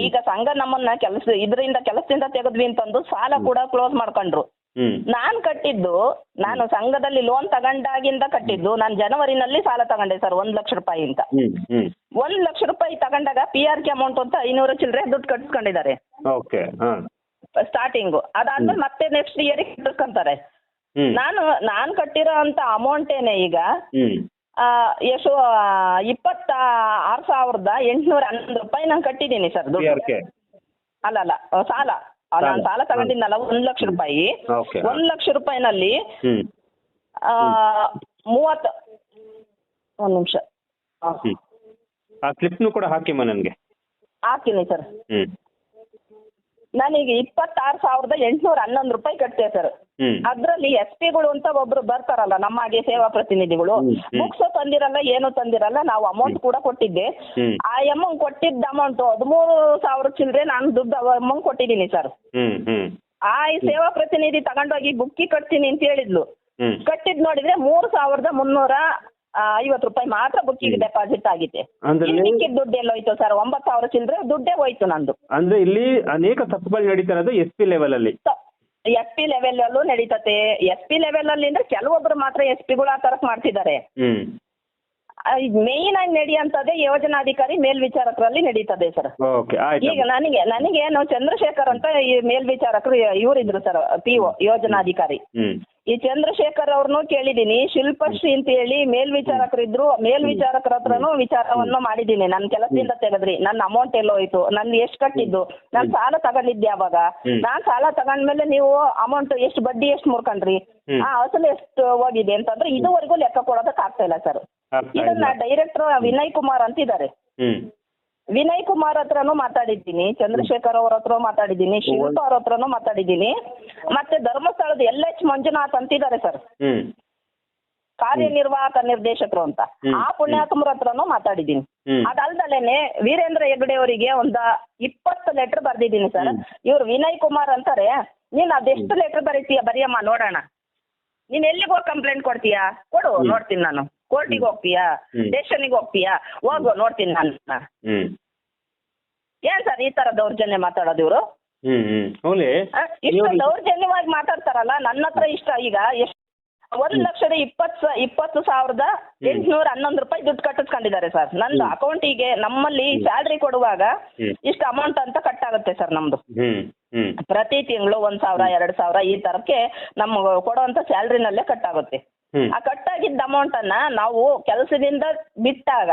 ಈಗ ಸಂಘ ನಮ್ಮನ್ನ ಕೆಲಸದಿಂದ ತೆಗೆದ್ವಿ ಅಂತಂದು ಸಾಲ ಕೂಡ ಕ್ಲೋಸ್ ಮಾಡ್ಕೊಂಡ್ರು. ನಾನು ಕಟ್ಟಿದ್ದು, ನಾನು ಸಂಘದಲ್ಲಿ ಲೋನ್ ತಗೊಂಡಾಗಿಂದ ಕಟ್ಟಿದ್ದು, ನಾನು ಜನವರಿನಲ್ಲಿ ಸಾಲ ತಗೊಂಡೆ ಸರ್ 1 ಲಕ್ಷ ರೂಪಾಯಿ ಅಂತ. 1 ಲಕ್ಷ ರೂಪಾಯಿ ತಗೊಂಡಾಗ PRK ಅಮೌಂಟ್ ಅಂತ 500 ಚಿಲ್ಲರೆ ದುಡ್ಡು ಕಟ್ಸ್ಕೊಂಡಿದ್ದಾರೆ ಸ್ಟಾರ್ಟಿಂಗು. ಅದಾದ್ಮೇಲೆ ಮತ್ತೆ ನೆಕ್ಸ್ಟ್ ಇಯರ್ ಕಟ್ಟಿಸ್ಕೊಂತಾರೆ. ನಾನು ಕಟ್ಟಿರೋ ಅಂತ ಅಮೌಂಟೇನೆ ಈಗ ಎಷ್ಟು 26,811 ರೂಪಾಯಿ ನಾನು ಕಟ್ಟಿದ್ದೀನಿ ಸರ್ ದುಡ್ಡು. ಅಲ್ಲ ಸಾಲ, ನಾನು ಸಾಲ ತಗೊಂಡಿದ್ನಲ್ಲ 1 ಲಕ್ಷ ರೂಪಾಯಿ. 1 ಲಕ್ಷ ರೂಪಾಯಿನಲ್ಲಿ 30 ಒಂದು ನಿಮಿಷ ಸ್ಲಿಪ್ನು ಕೂಡ ಹಾಕಿಮ್ಮ ನನಗೆ. ಹಾಕ್ತೀನಿ ಸರ್. ನಾನೀಗ 26,811 ರೂಪಾಯಿ ಕಟ್ತೆ ಸರ್. ಅದ್ರಲ್ಲಿ SP ಗಳು ಅಂತ ಒಬ್ರು ಬರ್ತಾರಲ್ಲ ನಮ್ಮ ಹಾಗೆ ಸೇವಾ ಪ್ರತಿನಿಧಿಗಳು, ಬುಕ್ಸ್ ತಂದಿರಲ್ಲ, ಏನು ತಂದಿರಲ್ಲ. ನಾವು ಅಮೌಂಟ್ ಕೂಡ ಕೊಟ್ಟಿದ್ದೆ. ಆ ಅಮೌಂಟ್ ಕೊಟ್ಟಿದ್ದ ಅಮೌಂಟ್ 13,000 ಚಿಲ್ಲರೆ ನಾನು ದುಡ್ಡು ಅಮೌಂಟ್ ಕೊಟ್ಟಿದ್ದೀನಿ ಸರ್. ಆ ಸೇವಾ ಪ್ರತಿನಿಧಿ ತಗೊಂಡೋಗಿ ಬುಕ್ಕಿ ಕಟ್ತೀನಿ ಅಂತ ಹೇಳಿದ್ಲು. ಕಟ್ಟಿದ್ ನೋಡಿದ್ರೆ 3,350 ರೂಪಾಯಿ ಮಾತ್ರ ಬುಕ್ಕಿಗೆ ಡೆಪಾಸಿಟ್ ಆಗಿದೆ. ಮಿಕ್ಕಿದ ದುಡ್ಡು ಎಲ್ಲೋಯ್ತು ಸರ್? 9,000 ಚಿಲ್ಲರೆ ದುಡ್ಡೇ ಹೋಯ್ತು ನಂದು. ಅಂದ್ರೆ ಇಲ್ಲಿ ಅನೇಕ ತಪ್ಪುಗಳು ನಡೀತಾ ಇರೋದು SP ಲೆವೆಲ್ ಅಲ್ಲಿ. SP ಲೆವೆಲ್ ಅಲ್ಲೂ ನಡೀತತೆ. SP ಲೆವೆಲ್ ಅಲ್ಲಿ ಅಂದ್ರೆ ಕೆಲವೊಬ್ರು ಮಾತ್ರ SP ಗಳು ಆ ತರ ಮಾಡ್ತಿದ್ದಾರೆ. ಮೇನ್ ಆಗಿ ನಡೆಯುವಂತದ್ದೇ ಯೋಜನಾಧಿಕಾರಿ ಮೇಲ್ವಿಚಾರಕರಲ್ಲಿ ನಡೀತದೆ ಸರ್. ಈಗ ನನಗೇನು ಚಂದ್ರಶೇಖರ್ ಅಂತ ಈ ಮೇಲ್ವಿಚಾರಕರು ಇವರಿದ್ರು ಸರ್, PO ಯೋಜನಾಧಿಕಾರಿ. ಈ ಚಂದ್ರಶೇಖರ್ ಅವ್ರನ್ನು ಕೇಳಿದೀನಿ. ಶಿಲ್ಪಶ್ರೀ ಅಂತ ಹೇಳಿ ಮೇಲ್ವಿಚಾರಕರಿದ್ರು, ಮೇಲ್ವಿಚಾರಕರ ಹತ್ರನೂ ವಿಚಾರವನ್ನು ಮಾಡಿದ್ದೀನಿ. ನನ್ನ ಕೆಲಸದಿಂದ ತೆಗೆದ್ರಿ, ನನ್ನ ಅಮೌಂಟ್ ಎಲ್ಲೋಯ್ತು, ನನ್ನ ಎಷ್ಟು ಕಟ್ಟಿದ್ದು, ನಾನು ಸಾಲ ತಗೊಂಡಿದ್ದೆ ಯಾವಾಗ, ನಾನ್ ಸಾಲ ತಗೊಂಡ್ಮೇಲೆ ನೀವು ಅಮೌಂಟ್ ಎಷ್ಟು ಬಡ್ಡಿ ಎಷ್ಟು ಮುರ್ಕೊಂಡ್ರಿ, ಅಸಲು ಎಷ್ಟು ಹೋಗಿದೆ ಅಂತಂದ್ರೆ ಇದುವರೆಗೂ ಲೆಕ್ಕ ಕೊಡೋದಕ್ಕೆ ಆಗ್ತಾ ಇಲ್ಲ ಸರ್. ಇದನ್ನ ಡೈರೆಕ್ಟರ್ ವಿನಯ್ ಕುಮಾರ್ ಅಂತಿದ್ದಾರೆ. ವಿನಯ್ ಕುಮಾರ್ ಹತ್ರನೂ ಮಾತಾಡಿದ್ದೀನಿ, ಚಂದ್ರಶೇಖರ್ ಅವ್ರ ಹತ್ರ ಮಾತಾಡಿದ್ದೀನಿ, ಶಿಲ್ಪ ಅವ್ರ ಹತ್ರನೂ ಮಾತಾಡಿದ್ದೀನಿ. ಮತ್ತೆ ಧರ್ಮಸ್ಥಳದ LH ಮಂಜುನಾಥ್ ಅಂತಿದ್ದಾರೆ ಸರ್, ಕಾರ್ಯನಿರ್ವಾಹಕ ನಿರ್ದೇಶಕರು ಅಂತ. ಆ ಪುಣ್ಯಾತ್ಮರ ಹತ್ರನೂ ಮಾತಾಡಿದ್ದೀನಿ. ಅದಲ್ದಲೇನೆ ವೀರೇಂದ್ರ ಹೆಗ್ಡೆ ಅವರಿಗೆ ಒಂದು 20 ಲೆಟರ್ ಬರ್ದಿದ್ದೀನಿ ಸರ್. ಇವ್ರು ವಿನಯ್ ಕುಮಾರ್ ಅಂತಾರೆ, ನೀನ್ ಅದೆಷ್ಟು ಲೆಟರ್ ಬರೀಯಮ್ಮ ನೋಡೋಣ. ನೀನ್ ಎಲ್ಲಿಗೆ ಹೋಗಿ ಕಂಪ್ಲೇಂಟ್ ಕೊಡ್ತೀಯಾ? ಕೊಡು, ನೋಡ್ತೀನಿ ನಾನು. ಕೋರ್ಟಿಗೆ ಹೋಗ್ತೀಯಾ, ಸ್ಟೇಷನ್ಗೆ ಹೋಗ್ತೀಯಾ? ಹೋಗು, ನೋಡ್ತೀನಿ ನಾನು. ಏನ್ ಸರ್ ಈ ತರ ದೌರ್ಜನ್ಯ ಮಾತಾಡೋದು ಇವರು? ಇಷ್ಟು ದೌರ್ಜನ್ಯವಾಗಿ ಮಾತಾಡ್ತಾರಲ್ಲ. ನನ್ನ ಹತ್ರ ಈಗ 1,20,811 ರೂಪಾಯಿ ದುಡ್ಡು ಕಟ್ಟಿಸ್ಕೊಂಡಿದ್ದಾರೆ ಸರ್. ನಂದು ಅಕೌಂಟಿಗೆ ನಮ್ಮಲ್ಲಿ ಸ್ಯಾಲ್ರಿ ಕೊಡುವಾಗ ಇಷ್ಟು ಅಮೌಂಟ್ ಅಂತ ಕಟ್ಟಾಗುತ್ತೆ ಸರ್ ನಮ್ದು. ಪ್ರತಿ ತಿಂಗಳು 1,000 2,000 ಈ ತರಕ್ಕೆ ನಮ್ಗೆ ಕೊಡುವಂತ ಸ್ಯಾಲ್ರಿನಲ್ಲೇ ಕಟ್ಟಾಗುತ್ತೆ. ಆ ಕಟ್ಟಾಗಿದ್ದ ಅಮೌಂಟ್ ಅನ್ನ ನಾವು ಕೆಲಸದಿಂದ ಬಿಟ್ಟಾಗ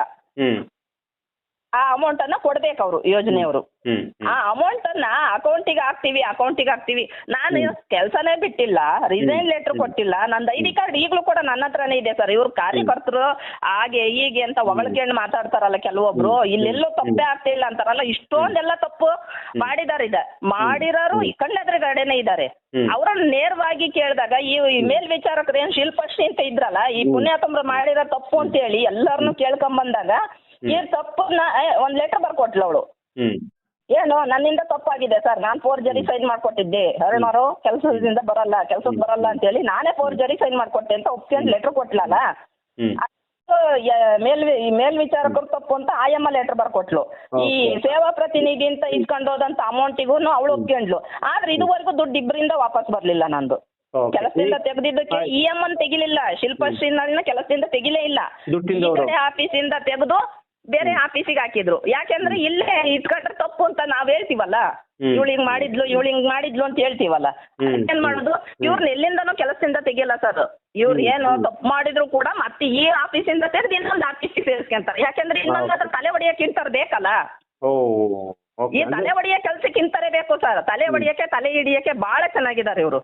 ಆ ಅಮೌಂಟ್ ಅನ್ನ ಕೊಡ್ಬೇಕು ಅವರು, ಯೋಜನೆಯವರು. ಆ ಅಮೌಂಟ್ ಅನ್ನ ಅಕೌಂಟಿಗೆ ಹಾಕ್ತಿವಿ. ನಾನು ಕೆಲಸನೇ ಬಿಟ್ಟಿಲ್ಲ, ರಿಸೈನ್ ಲೆಟರ್ ಕೊಟ್ಟಿಲ್ಲ, ನಂದು ID ಕಾರ್ಡ್ ಈಗಲೂ ಕೂಡ ನನ್ನ ಹತ್ರನೇ ಇದೆ ಸರ್. ಇವ್ರ ಕಾರ್ಯಕರ್ತರು ಹಾಗೆ ಹೀಗೆ ಅಂತ ಹೊಗಳಕೊಂಡು ಮಾತಾಡ್ತಾರಲ್ಲ ಕೆಲವೊಬ್ರು, ಇಲ್ಲೆಲ್ಲೂ ತಪ್ಪೇ ಆಗ್ತಿಲ್ಲ ಅಂತಾರಲ್ಲ. ಇಷ್ಟೊಂದೆಲ್ಲ ತಪ್ಪು ಮಾಡಿರೋರು ಕಣ್ಣೆದುರುಗಡೆನೆ ಇದ್ದಾರೆ. ಅವ್ರನ್ನ ನೇರವಾಗಿ ಕೇಳಿದಾಗ ಈ ಮೇಲ್ವಿಚಾರಕರು ಏನ್ ಶಿಲ್ಪಶ್ರೀ ಅಂತ ಇದ್ರಲ್ಲ, ಈ ಪುಣ್ಯಾತಮ್ರು ಮಾಡಿರೋ ತಪ್ಪು ಅಂತ ಹೇಳಿ ಎಲ್ಲರನ್ನು ಕೇಳ್ಕೊಂಬಂದಾಗ ಈ ತಪ್ಪನ್ನ ಒಂದ್ ಲೆಟರ್ ಬರ್ಕೊಟ್ಲು ಅವಳು. ಏನು ನನ್ನಿಂದ ತಪ್ಪಾಗಿದೆ ಸರ್, ನಾನ್ ಫೋರ್ಜರಿ ಸೈನ್ ಮಾಡ್ಕೊಟ್ಟಿದ್ದೆ, ಅರುಣವರು ಕೆಲಸಕ್ಕೆ ಬರಲ್ಲ ಅಂತ ಹೇಳಿ ನಾನೇ ಫೋರ್ಜರಿ ಸೈನ್ ಮಾಡ್ಕೊಟ್ಟೆ ಅಂತ ಒಪ್ಕೊಂಡು ಲೆಟರ್ ಕೊಟ್ಲಲ್ಲ. ಮೇಲ್ವಿಚಾರಕರು ತಪ್ಪು ಅಂತ ಆಯಮ್ಮ ಲೆಟರ್ ಬರ್ಕೊಟ್ಲು. ಈ ಸೇವಾ ಪ್ರತಿನಿಧಿ ಅಂತ ಇಸ್ಕೊಂಡೋದಂತ ಅಮೌಂಟಿಗೂ ಅವಳು ಒಪ್ಕೊಂಡ್ಲು. ಆದ್ರೆ ಇದುವರೆಗೂ ದುಡ್ಡು ಇಬ್ಬರಿಂದ ವಾಪಸ್ ಬರ್ಲಿಲ್ಲ. ನಂದು ಕೆಲಸದಿಂದ ತೆಗೆದಿದ್ದಕ್ಕೆ EM ತೆಗಿಲಿಲ್ಲ, ಶಿಲ್ಪಶ್ರೀನ ಕೆಲಸದಿಂದ ತೆಗಿಲೇ ಇಲ್ಲ. ಈ ಕಡೆ ಆಫೀಸಿಂದ ತೆಗೆದು ಬೇರೆ ಆಫೀಸಿಗೆ ಹಾಕಿದ್ರು. ಯಾಕೆಂದ್ರೆ ಇಲ್ಲೇ ಇಟ್ಕೊಂಡ್ರೆ ತಪ್ಪು ಅಂತ ನಾವ್ ಹೇಳ್ತೀವಲ್ಲ, ಇವಳು ಹಿಂಗ್ ಮಾಡಿದ್ಲು ಅಂತ ಹೇಳ್ತೀವಲ್ಲ. ಏನ್ ಮಾಡೋದು, ಇವ್ರನ್ನ ಎಲ್ಲಿಂದನೂ ಕೆಲಸದಿಂದ ತೆಗಿಯಲ್ಲ ಸರ್. ಇವ್ರು ಏನು ತಪ್ಪು ಮಾಡಿದ್ರು ಕೂಡ ಮತ್ತೆ ಈ ಆಫೀಸಿಂದ ತೆಗೆದು ಇನ್ನೊಂದು ಆಫೀಸಿಗೆ ಸೇರಿಸ್ಕೊಂತಾರೆ. ಯಾಕೆಂದ್ರೆ ಇನ್ನೊಂದು ತಲೆ ಹೊಡಿಯಕ್ಕೆ ಇಂತಾರೆ ಬೇಕಲ್ಲ. ಈ ತಲೆ ಹೊಡಿಯೋ ಕೆಲ್ಸಕ್ಕೆ ಇಂತಾರೆ ಬೇಕು ಸರ್. ತಲೆ ಹೊಡಿಯಕ್ಕೆ ತಲೆ ಹಿಡಿಯಕ್ಕೆ ಬಹಳ ಚೆನ್ನಾಗಿದ್ದಾರೆ ಇವರು.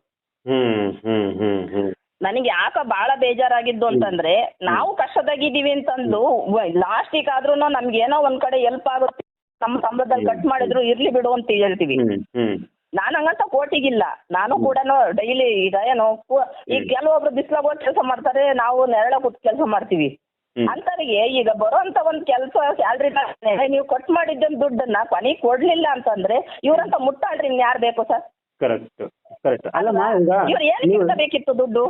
ನನಗೆ ಯಾಕ ಬಹಳ ಬೇಜಾರಾಗಿದ್ದು ಅಂತಂದ್ರೆ, ನಾವು ಕಷ್ಟದಾಗಿದ್ದೀವಿ ಅಂತಂದು ಲಾಸ್ಟಿಗೆ ಆದ್ರೂ ನಮ್ಗೆ ಏನೋ ಒಂದ್ ಕಡೆ ಹೆಲ್ಪ್ ಆಗುತ್ತೆ, ನಮ್ಮ ಸಂಬಳದಲ್ಲಿ ಕಟ್ ಮಾಡಿದ್ರು ಇರ್ಲಿ ಬಿಡು ಅಂತ ಹೇಳ್ತೀವಿ. ನಾನು ಹಂಗಂತ ಕೋರ್ಟಿಗಿಲ್ಲ, ನಾನು ಕೂಡ ಡೈಲಿ ಈಗ ಈಗ ಕೆಲವೊಬ್ರು ಬಿಸ್ಲಾಗ ಹೋಗಿ ಕೆಲಸ ಮಾಡ್ತಾರೆ, ನಾವು ನೆರಳ ಕೂತ್ ಕೆಲಸ ಮಾಡ್ತೀವಿ. ಅಂತವರಿಗೆ ಈಗ ಬರೋಂತ ಒಂದ್ ಕೆಲಸ ಸ್ಯಾಲ್ರಿ ನೀವು ಕಟ್ ಮಾಡಿದ್ದ ದುಡ್ಡನ್ನ ಕೊನೆಗೆ ಕೊಡ್ಲಿಲ್ಲ ಅಂತಂದ್ರೆ ಇವ್ರಂತ ಮುಟ್ಟಾಳ್ರಿ ಯಾರು ಬೇಕು ಸರ್? ಕರೆಕ್ಟ್. ಅಲ್ಲಮ್ಮ, ಇವ್ರು ಏನಕ್ಕಿಂತ ಬೇಕಿತ್ತು ದುಡ್ಡು?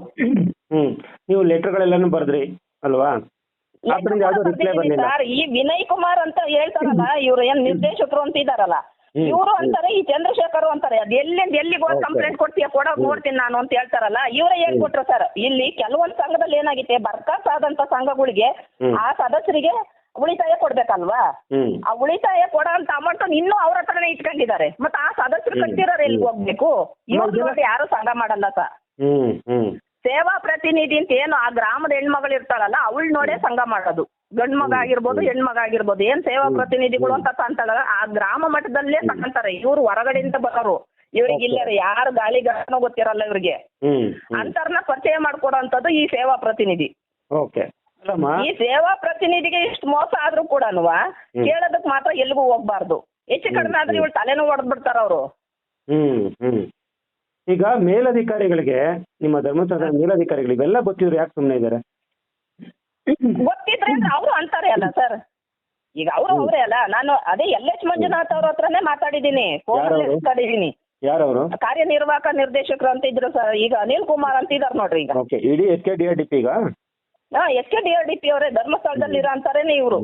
ನೀವು ಲೆಟರ್ಗಳೆಲ್ಲಾನು ಬರ್ದ್ರಿ ಅಲ್ವಾ? ಸರ್, ಈ ವಿನಯ್ ಕುಮಾರ್ ಅಂತ ಹೇಳ್ತಾರಲ್ಲ, ಇವ್ರು ಏನ್ ನಿರ್ದೇಶಕರು ಅಂತ ಇದಾರಲ್ಲ, ಇವರು ಅಂತಾರೆ, ಈ ಚಂದ್ರಶೇಖರ್ ಅಂತಾರೆ, ಅದ್ ಎಲ್ಲಿಗೆ ಹೋಗಿ ಕಂಪ್ಲೇಂಟ್ ಕೊಡ್ತೀಯ, ಕೊಡೋಕ್ ನೋಡ್ತೀನಿ ನಾನು ಅಂತ ಹೇಳ್ತಾರಲ್ಲ, ಇವರೇ ಹೇಳ್ಕೊಟ್ರು ಸರ್. ಇಲ್ಲಿ ಕೆಲವೊಂದು ಸಂಘದಲ್ಲಿ ಏನಾಗಿದೆ, ಬರ್ಕಾಸ್ ಆದಂತ ಸಂಘಗಳಿಗೆ ಆ ಸದಸ್ಯರಿಗೆ ಉಳಿತಾಯ ಕೊಡ್ಬೇಕಲ್ವಾ, ಆ ಉಳಿತಾಯ ಕೊಡೋ ಅಂತ ಅಮೌಂಟ್ ಇನ್ನೂ ಅವ್ರ ಹತ್ರನೇ ಇಟ್ಕೊಂಡಿದ್ದಾರೆ. ಮತ್ತೆ ಆ ಸದಸ್ಯರು ಕಟ್ಟಿರೋರು ಎಲ್ಲಿಗೆ ಹೋಗ್ಬೇಕು? ಇವ್ರು ನೋಡಿ ಯಾರು ಸಂಘ ಮಾಡಲ್ಲ ಸರ್. ಸೇವಾ ಪ್ರತಿನಿಧಿ ಅಂತ ಏನು ಆ ಗ್ರಾಮದ ಹೆಣ್ಮಗಳು ಇರ್ತಾಳಲ್ಲ, ಅವಳು ನೋಡೇ ಸಂಘ ಮಾಡೋದು. ಗಂಡ್ ಮಗ ಆಗಿರ್ಬೋದು, ಹೆಣ್ಮಗ ಆಗಿರ್ಬೋದು, ಏನ್ ಸೇವಾ ಪ್ರತಿನಿಧಿಗಳು ಅಂತ ಅಂತಾಳ ಆ ಗ್ರಾಮ ಮಟ್ಟದಲ್ಲೇ ತಗೊಂತಾರೆ. ಇವ್ರು ಹೊರಗಡೆಯಿಂದ ಬರೋರು, ಇವ್ರಿಗೆ ಇಲ್ಲ ಯಾರು ಗಾಳಿ ಗಾಳಿನೋ ಗೊತ್ತಿರಲ್ಲ ಇವ್ರಿಗೆ. ಅಂತರ್ನ ಪರಿಚಯ ಮಾಡ್ಕೊಡೋಂಥದ್ದು ಈ ಸೇವಾ ಪ್ರತಿನಿಧಿ. ಈ ಸೇವಾ ಪ್ರತಿನಿಧಿಗೆ ಇಷ್ಟು ಮೋಸ ಆದ್ರೂ ಕೂಡ ಕೇಳೋದಕ್ ಮಾತ್ರ ಎಲ್ಲಿಗೂ ಹೋಗ್ಬಾರ್ದು. ಹೆಚ್ಚು ಕಡಿಮೆ ಆದ್ರೆ ಇವಳು ತಲೆನೂ ಹೊಡೆದ್ ಬಿಡ್ತಾರ ಅವರು. ಈಗ ಮೇಲಧಿಕಾರಿಗಳಿಗೆ, ನಿಮ್ಮ ಧರ್ಮಸ್ಥಳದ ಮೇಲಧಿಕಾರಿಗಳಿಗೆ ಎಲ್ಲ ಗೊತ್ತಿದ್ರು ಯಾಕೆ ಸುಮ್ಮನೆ ಇದ್ದಾರೆ? ಗೊತ್ತಿದ್ರೆ ಅವರು ಅಂತಾರೆ ಅಲ್ಲ ಸರ್. ಈಗ ಅವರೇ ಅಲ್ಲ. ನಾನು ಅದೇ LH ಮಂಜುನಾಥ್ ಅವ್ರ ಹತ್ರನೇ ಮಾತಾಡಿದೀನಿ, ಮಾತಾಡಿದೀನಿ. ಯಾರವರು? ಕಾರ್ಯನಿರ್ವಾಹಕ ನಿರ್ದೇಶಕರು ಅಂತ ಇದ್ರು ಸರ್. ಈಗ ಅನಿಲ್ ಕುಮಾರ್ ಅಂತ ಇದಾರೆ ನೋಡ್ರಿ. ಈಗ ಇಡೀ SKDRDP ಈಗ SKDRDP ಅವರೇ ಧರ್ಮಸ್ಥಳದಲ್ಲಿ ಇರೋ ಅಂತಾರೇನೆ ಇವರು.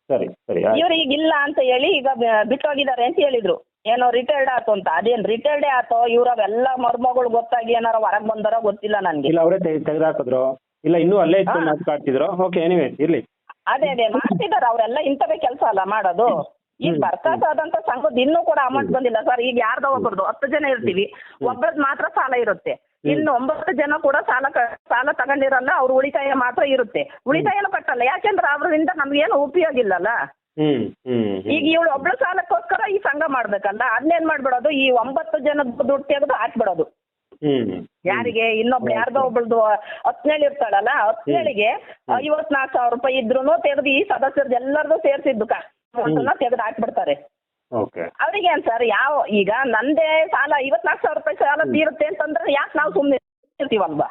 ಸರಿ ಸರಿ. ಇವ್ರು ಈಗ ಇಲ್ಲ ಅಂತ ಹೇಳಿ ಈಗ ಬಿಟ್ಟೋಗಿದ್ದಾರೆ ಅಂತ ಹೇಳಿದ್ರು. ಏನೋ ರಿಟೈರ್ಡ್ ಆಯ್ತು ಅಂತ. ಅದೇನ್ ರಿಟೈರ್ಡೇ ಆತೋ, ಇವ್ರವೆಲ್ಲ ಮರ್ಮಗಳು ಗೊತ್ತಾಗಿ ಏನಾರ ಹೊರಗ್ ಬಂದಾರೋ ಗೊತ್ತಿಲ್ಲ ನನ್ಗೆ. ಇಲ್ಲ ಅವರೇ ತೆಗೆದಾಕಿದ್ರು, ಇಲ್ಲ ಇನ್ನೂ ಅಲ್ಲೇ ಇತ್ತು ಮಾತಾಡ್ತಿದ್ರು. ಓಕೆ, ಎನಿವೇ ಇರ್ಲಿ. ಅದೇ ಮಾಡ್ತಿದಾರೆ ಅವರೆಲ್ಲ. ಇಂಥವೇ ಕೆಲಸ ಅಲ್ಲ ಮಾಡೋದು. ಈಗ ಬರ್ಕಾಸ್ ಆದಂತ ಸಂಘದ ಇನ್ನೂ ಕೂಡ ಅಮೌಂಟ್ ಬಂದಿಲ್ಲ ಸರ್. ಈಗ ಯಾರ್ದೋ ಒಬ್ಬರದು 10 ಜನ ಇರ್ತೀವಿ, ಒಬ್ಬರದ್ ಮಾತ್ರ ಸಾಲ ಇರುತ್ತೆ, ಇನ್ನು 9 ಜನ ಕೂಡ ಸಾಲ ತಗೊಂಡಿರಲ್ಲ. ಅವ್ರ ಉಳಿತಾಯ ಮಾತ್ರ ಇರುತ್ತೆ. ಉಳಿತಾಯನೂ ಕಟ್ಟಲ್ಲ, ಯಾಕೆಂದ್ರೆ ಅವರಿಂದ ನಮ್ಗೇನು ಉಪಯೋಗ ಇಲ್ಲಲ್ಲ. ಈಗ ಇವಳು ಒಬ್ಳು ಸಾಲಕ್ಕೋಸ್ಕರ ಈ ಸಂಘ ಮಾಡ್ಬೇಕಲ್ಲ, ಅದನ್ನೇನ್ ಮಾಡ್ಬಿಡೋದು, ಈ 9 ಜನ ದುಡ್ಡು ತೆಗೆದು ಹಾಕ್ಬಿಡೋದು. ಯಾರಿಗೆ ಇನ್ನೊಬ್ಳು ಯಾರ್ದೋ ಒಬ್ಳದು 10 ಇರ್ತಾಳಲ್ಲ, 10ಗೆ 54,000 ರೂಪಾಯಿ ಇದ್ರು ತೆಗೆದು ಈ ಸದಸ್ಯರದ್ದು ಎಲ್ಲರದು ಸೇರಿಸಿದ್ದು ತೆಗೆದು ಹಾಕ್ಬಿಡ್ತಾರೆ. ಅವ್ರಿಗೆ ಏನ್ ಸರ್, ಈಗ ನಂದೇ ಸಾಲ 54,000 ರೂಪಾಯಿ ಸಾಲ ತೀರುತ್ತೆ ಅಂತಂದ್ರೆ ಯಾಕೆ ನಾವು ಸುಮ್ಮನೆ ಇರ್ತೀವಲ್ವಾ?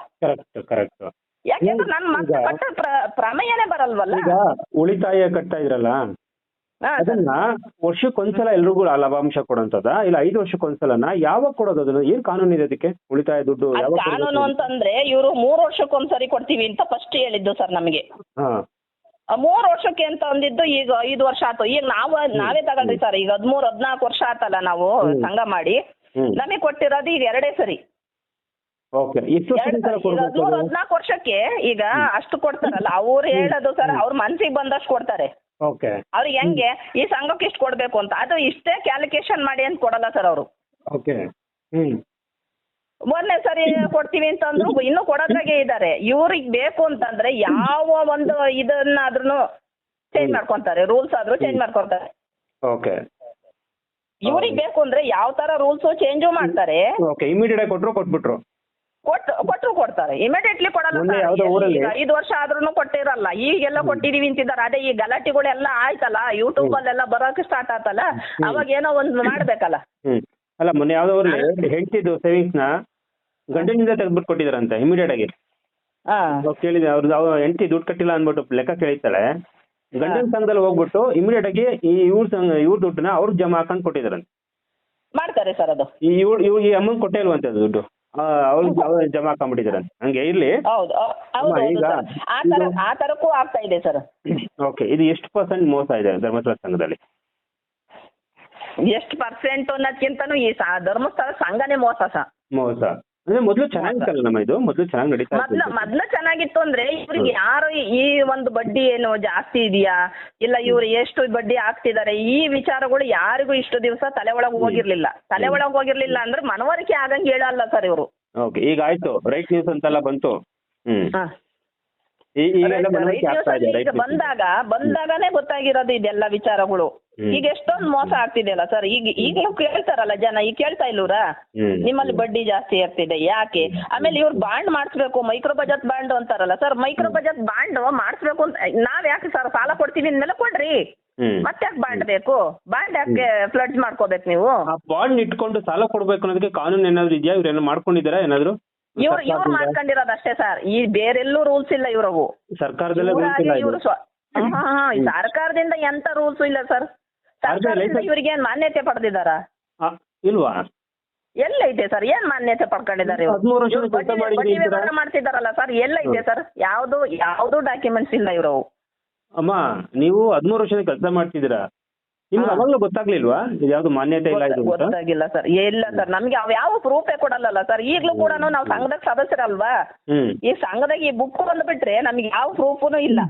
ಯಾಕೆಂದ್ರೆ ನನ್ ಮತ್ತೆ ಕಟ್ಟ ಪ್ರಮೇಯನೇ ಬರಲ್ವಲ್ಲ. ಈಗ ಉಳಿತಾಯ ಕಟ್ತಾ ಇದ್ರಲ್ಲ, ಅದನ್ನ ವರ್ಷಕ್ಕೊಂದ್ಸಲ ಎಲ್ರಿಗೂ ಲಾಭಾಂಶ ಕೊಡೋಂತದ, ಇಲ್ಲ 5 ವರ್ಷಕ್ಕೊಂದ್ಸಲನ ಯಾವಾಗ ಕೊಡೋದು? ಅದನ್ನ ಏನ್ ಕಾನೂನು ಇದೆ ಅದಕ್ಕೆ? ಉಳಿತಾಯ ದುಡ್ಡು ಕಾನೂನು ಅಂತಂದ್ರೆ ಇವರು 3 ವರ್ಷಕ್ಕೊಂದ್ಸರಿ ಕೊಡ್ತೀವಿ ಅಂತ ಫಸ್ಟ್ ಹೇಳಿದ್ದು ಸರ್ ನಮಗೆ. 3 ವರ್ಷಕ್ಕೆ ಅಂತ ಅಂದಿದ್ದು ಈಗ 5 ವರ್ಷ ಆಯ್ತು. ಈಗ ನಾವೇ ತಗೊಳ್ರಿ ಸರ್, ಈಗ 13-14 ವರ್ಷ ಆತಲ್ಲ ನಾವು ಸಂಘ ಮಾಡಿ, ನಮಗೆ ಕೊಟ್ಟಿರೋದು ಈಗ 2 ಸರಿ. 13-14 ವರ್ಷಕ್ಕೆ ಈಗ ಅಷ್ಟು ಕೊಡ್ತಾರಲ್ಲ, ಅವ್ರು ಹೇಳೋದು ಸರ್ ಅವ್ರ ಮನ್ಸಿಗೆ ಬಂದಷ್ಟು ಕೊಡ್ತಾರೆ. ಅವ್ರಿಗೆ ಹೆಂಗೆ ಈ ಸಂಘಕ್ಕೆ ಇಷ್ಟು ಕೊಡ್ಬೇಕು ಅಂತ, ಅದು ಇಷ್ಟೇ ಕ್ಯಾಲ್ಕುಲೇಷನ್ ಮಾಡಿ ಅಂತ ಕೊಡಲ್ಲ ಸರ್ ಅವರು. ಮೊನ್ನೆ ಸರಿ ಕೊಡ್ತೀವಿ ಅಂತಂದ್ರು ಇನ್ನೂ ಕೊಡೋದ್ರಾಗೆ ಇದ್ದಾರೆ. ಇವ್ರಿಗೆ ಬೇಕು ಅಂತಂದ್ರೆ ಯಾವ ಒಂದು ಇದನ್ನಾದ್ರೂ ಚೇಂಜ್ ಮಾಡ್ಕೊಂತಾರೆ, ರೂಲ್ಸ್ ಆದ್ರೂ ಚೇಂಜ್ ಮಾಡ್ಕೊಂತಾರೆ. ಇವ್ರಿಗೆ ಬೇಕು ಅಂದ್ರೆ ಯಾವ ತರ ರೂಲ್ಸ್ ಚೇಂಜು ಮಾಡ್ತಾರೆ. ಇಮಿಡಿಯೇಟ್ ಕೊಟ್ಬಿಟ್ರು ಕೊಡ್ತಾರೆ, ಇಮಿಡಿಯೇಟ್ಲಿ ಕೊಡಲ್ಲ. 5 ವರ್ಷ ಆದ್ರೂ ಕೊಟ್ಟಿರಲ್ಲ. ಈಗೆಲ್ಲ ಕೊಟ್ಟಿದೀವಿ ಅಂತಿದ್ದಾರೆ. ಅದೇ ಈ ಗಲಾಟೆಗಳೆಲ್ಲ ಆಯ್ತಲ್ಲ, ಯೂಟ್ಯೂಬ್ ಅಲ್ಲೆಲ್ಲ ಬರೋಕೆ ಸ್ಟಾರ್ಟ್ ಆತಲ್ಲ, ಅವಾಗ ಏನೋ ಒಂದು ಮಾಡ್ಬೇಕಲ್ಲ. ಅಲ್ಲ, ಮೊನ್ನೆ ಯಾವ್ದೋ ಹೆಂಡತಿದ್ದು ಸೇವಿಂಗ್ಸ್ ನ ಗಂಡನಿಂದ ತೆಗೆದ್ಬಿಟ್ಟು ಕೊಟ್ಟಿದಾರಂತೆ ಇಮಿಡಿಯೇಟ್ ಆಗಿ. ಕೇಳಿದೆ, ಅವ್ರದ್ದು ಹೆಂಡತಿ ದುಡ್ಡು ಕಟ್ಟಿಲ್ಲ ಅಂದ್ಬಿಟ್ಟು ಲೆಕ್ಕ ಕೇಳಿತಾಳೆ. ಗಂಡನ ಸಂಘದಲ್ಲಿ ಹೋಗ್ಬಿಟ್ಟು ಇಮಿಡಿಯೇಟ್ ಆಗಿ ಇವ್ರ ದುಡ್ಡನ್ನ ಅವ್ರಿಗೆ ಜಮಾ ಹಾಕೊಂಡು ಕೊಟ್ಟಿದಾರಂತೆ. ಮಾಡ್ತಾರೆ ಸರ್ ಅದು. ಈ ಅಮ್ಮನ್ ಕೊಟ್ಟೇ ಇಲ್ವಂತೆ ದುಡ್ಡು, ಅವ್ರಿಗೆ ಜಮಾ ಹಾಕೊಂಡ್ಬಿಟ್ಟಿದಾರಂತೆ. ಹಂಗೆ ಇರ್ಲಿ. ಈಗ ಆ ತರಕ್ಕೂ ಆಗ್ತಾ ಇದೆ ಸರ್. ಇದು ಎಷ್ಟು % ಮೋಸ ಇದೆ ಧರ್ಮಸ್ಥಳ ಸಂಘದಲ್ಲಿ? ಎಷ್ಟು ಪರ್ಸೆಂಟ್ ಅನ್ನೋದಕ್ಕಿಂತನೂ ಈ ಧರ್ಮಸ್ಥಳ ಸಂಘನೇ ಮೋಸ ಅಂದ್ರೆ ಮೊದಲು ಚೆನ್ನಾಗಿತ್ತಲ್ಲ ನಮ್ಮ ಇದು, ಮೊದಲು ಚೆನ್ನಾಗಿ ನಡೀತಾ ಮೊದ್ಲು ಚೆನ್ನಾಗಿತ್ತು ಅಂದ್ರೆ ಇವ್ರಿಗೆ ಯಾರು ಈ ಒಂದು ಬಡ್ಡಿ ಏನು ಜಾಸ್ತಿ ಇದೆಯಾ, ಇಲ್ಲ ಇವ್ರು ಎಷ್ಟು ಬಡ್ಡಿ ಹಾಕ್ತಿದ್ದಾರೆ, ಈ ವಿಚಾರಗಳು ಯಾರಿಗೂ ಇಷ್ಟು ದಿವಸ ತಲೆ ಒಳಗೆ ಹೋಗಿರ್ಲಿಲ್ಲ ಅಂದ್ರೆ ಮನವರಿಕೆ ಆಗಂಗೆ ಹೇಳಲ್ಲ ಸರ್ ಇವರು. ಈಗ ಆಯ್ತು, ರೈಟ್ ನ್ಯೂಸ್ ಅಂತೆಲ್ಲ ಬಂತು. ಬಂದಾಗನೇ ಗೊತ್ತಾಗಿರೋದು ಇದೆಲ್ಲ ವಿಚಾರಗಳು. ಈಗ ಎಷ್ಟೊಂದು ಮೋಸ ಆಗ್ತಿದೆ ಅಲ್ಲ ಸರ್. ಈಗಲೂ ಕೇಳ್ತಾರಲ್ಲ ಜನ, ಈಗ ಕೇಳ್ತಾ ಇಲ್ಲೂರಾ ನಿಮ್ಮಲ್ಲಿ ಬಡ್ಡಿ ಜಾಸ್ತಿ ಆಗ್ತಿದೆ ಯಾಕೆ? ಆಮೇಲೆ ಇವ್ರು ಬಾಂಡ್ ಮಾಡಿಸ್ಬೇಕು, ಮೈಕ್ರೋ ಬಜೆಟ್ ಬಾಂಡ್ ಅಂತಾರಲ್ಲ ಸರ್. ಮೈಕ್ರೋ ಬಜೆಟ್ ಬಾಂಡ್ ಮಾಡಿಸ್ಬೇಕು ಅಂತ ನಾವ್ ಯಾಕೆ ಸರ್ ಸಾಲ ಕೊಡ್ತೀವಿ ಅಂದ್ಮೇಲೆ ಕೊಡ್ರಿ, ಮತ್ತೆ ಯಾಕೆ ಬಾಂಡ್ ಬೇಕು? ಬಾಂಡ್ ಯಾಕೆ ಫ್ಲಡ್ ಮಾಡ್ಕೋಬೇಕು ನೀವು? ಬಾಂಡ್ ಇಟ್ಕೊಂಡು ಸಾಲ ಕೊಡ್ಬೇಕು ಅನ್ನೋದಕ್ಕೆ ಕಾನೂನು ಏನಾದ್ರು ಇದೆಯಾ? ಇವ್ರೇನು ಮಾಡ್ಕೊಂಡಿದಾರ ಏನಾದ್ರು? ಇವ್ರು ಮಾಡ್ಕೊಂಡಿರೋದು ಅಷ್ಟೇ ಸರ್. ಈ ಬೇರೆಲ್ಲೂ ರೂಲ್ಸ್ ಇಲ್ಲ ಇವ್ರವು. ಸರ್ಕಾರದಲ್ಲೇ ಸರ್ಕಾರದಿಂದ ಎಂತ ರೂಲ್ಸ್ ಇಲ್ಲ ಸರ್. ಸರ್ಕಾರದಿಂದ ಇವ್ರಿಗೆ ಏನ್ ಮಾನ್ಯತೆ ಪಡೆದಿದ್ದಾರ? ಇಲ್ವಾ? ಎಲ್ಲೈತೆ ಸರ್? ಏನ್ ಮಾನ್ಯತೆ ಪಡ್ಕೊಂಡಿದ್ದಾರೆ? ವ್ಯವಹಾರ ಮಾಡ್ತಿದಾರಲ್ಲ ಸರ್, ಎಲ್ಲೈತೆ ಸರ್? ಯಾವ್ದು ಡಾಕ್ಯುಮೆಂಟ್ಸ್ ಇಲ್ಲ ಇವ್ರವು. ಅಮ್ಮ, ನೀವು 13 ವರ್ಷದ ಕೆಲಸ ಮಾಡ್ತಿದ್ದೀರಾ, ನಿಮ್ಗೆ ಅವಾಗಲೂ ಗೊತ್ತಾಗ್ಲಿಲ್ವಾ ಇದು ಯಾವ್ದು ಮಾನ್ಯತೆ ಇಲ್ಲ ಇದು ಅಂತ? ಗೊತ್ತಾಗಿಲ್ಲ ಸರ್. ಇಲ್ಲ ಸರ್, ನಮ್ಗೆ ಅವ್ ಯಾವ ಪ್ರೂಫೇ ಕೊಡಲ್ಲ ಸರ್. ಈಗ್ಲೂ ಕೂಡ ನಾವು ಸಂಘದಾಗ ಸದಸ್ಯರಲ್ವಾ, ಈ ಸಂಘದಾಗ ಈ ಬುಕ್ ಬಂದ್ಬಿಟ್ರೆ ನಮ್ಗೆ ಯಾವ ಪ್ರೂಫ್ನು ಇಲ್ಲ.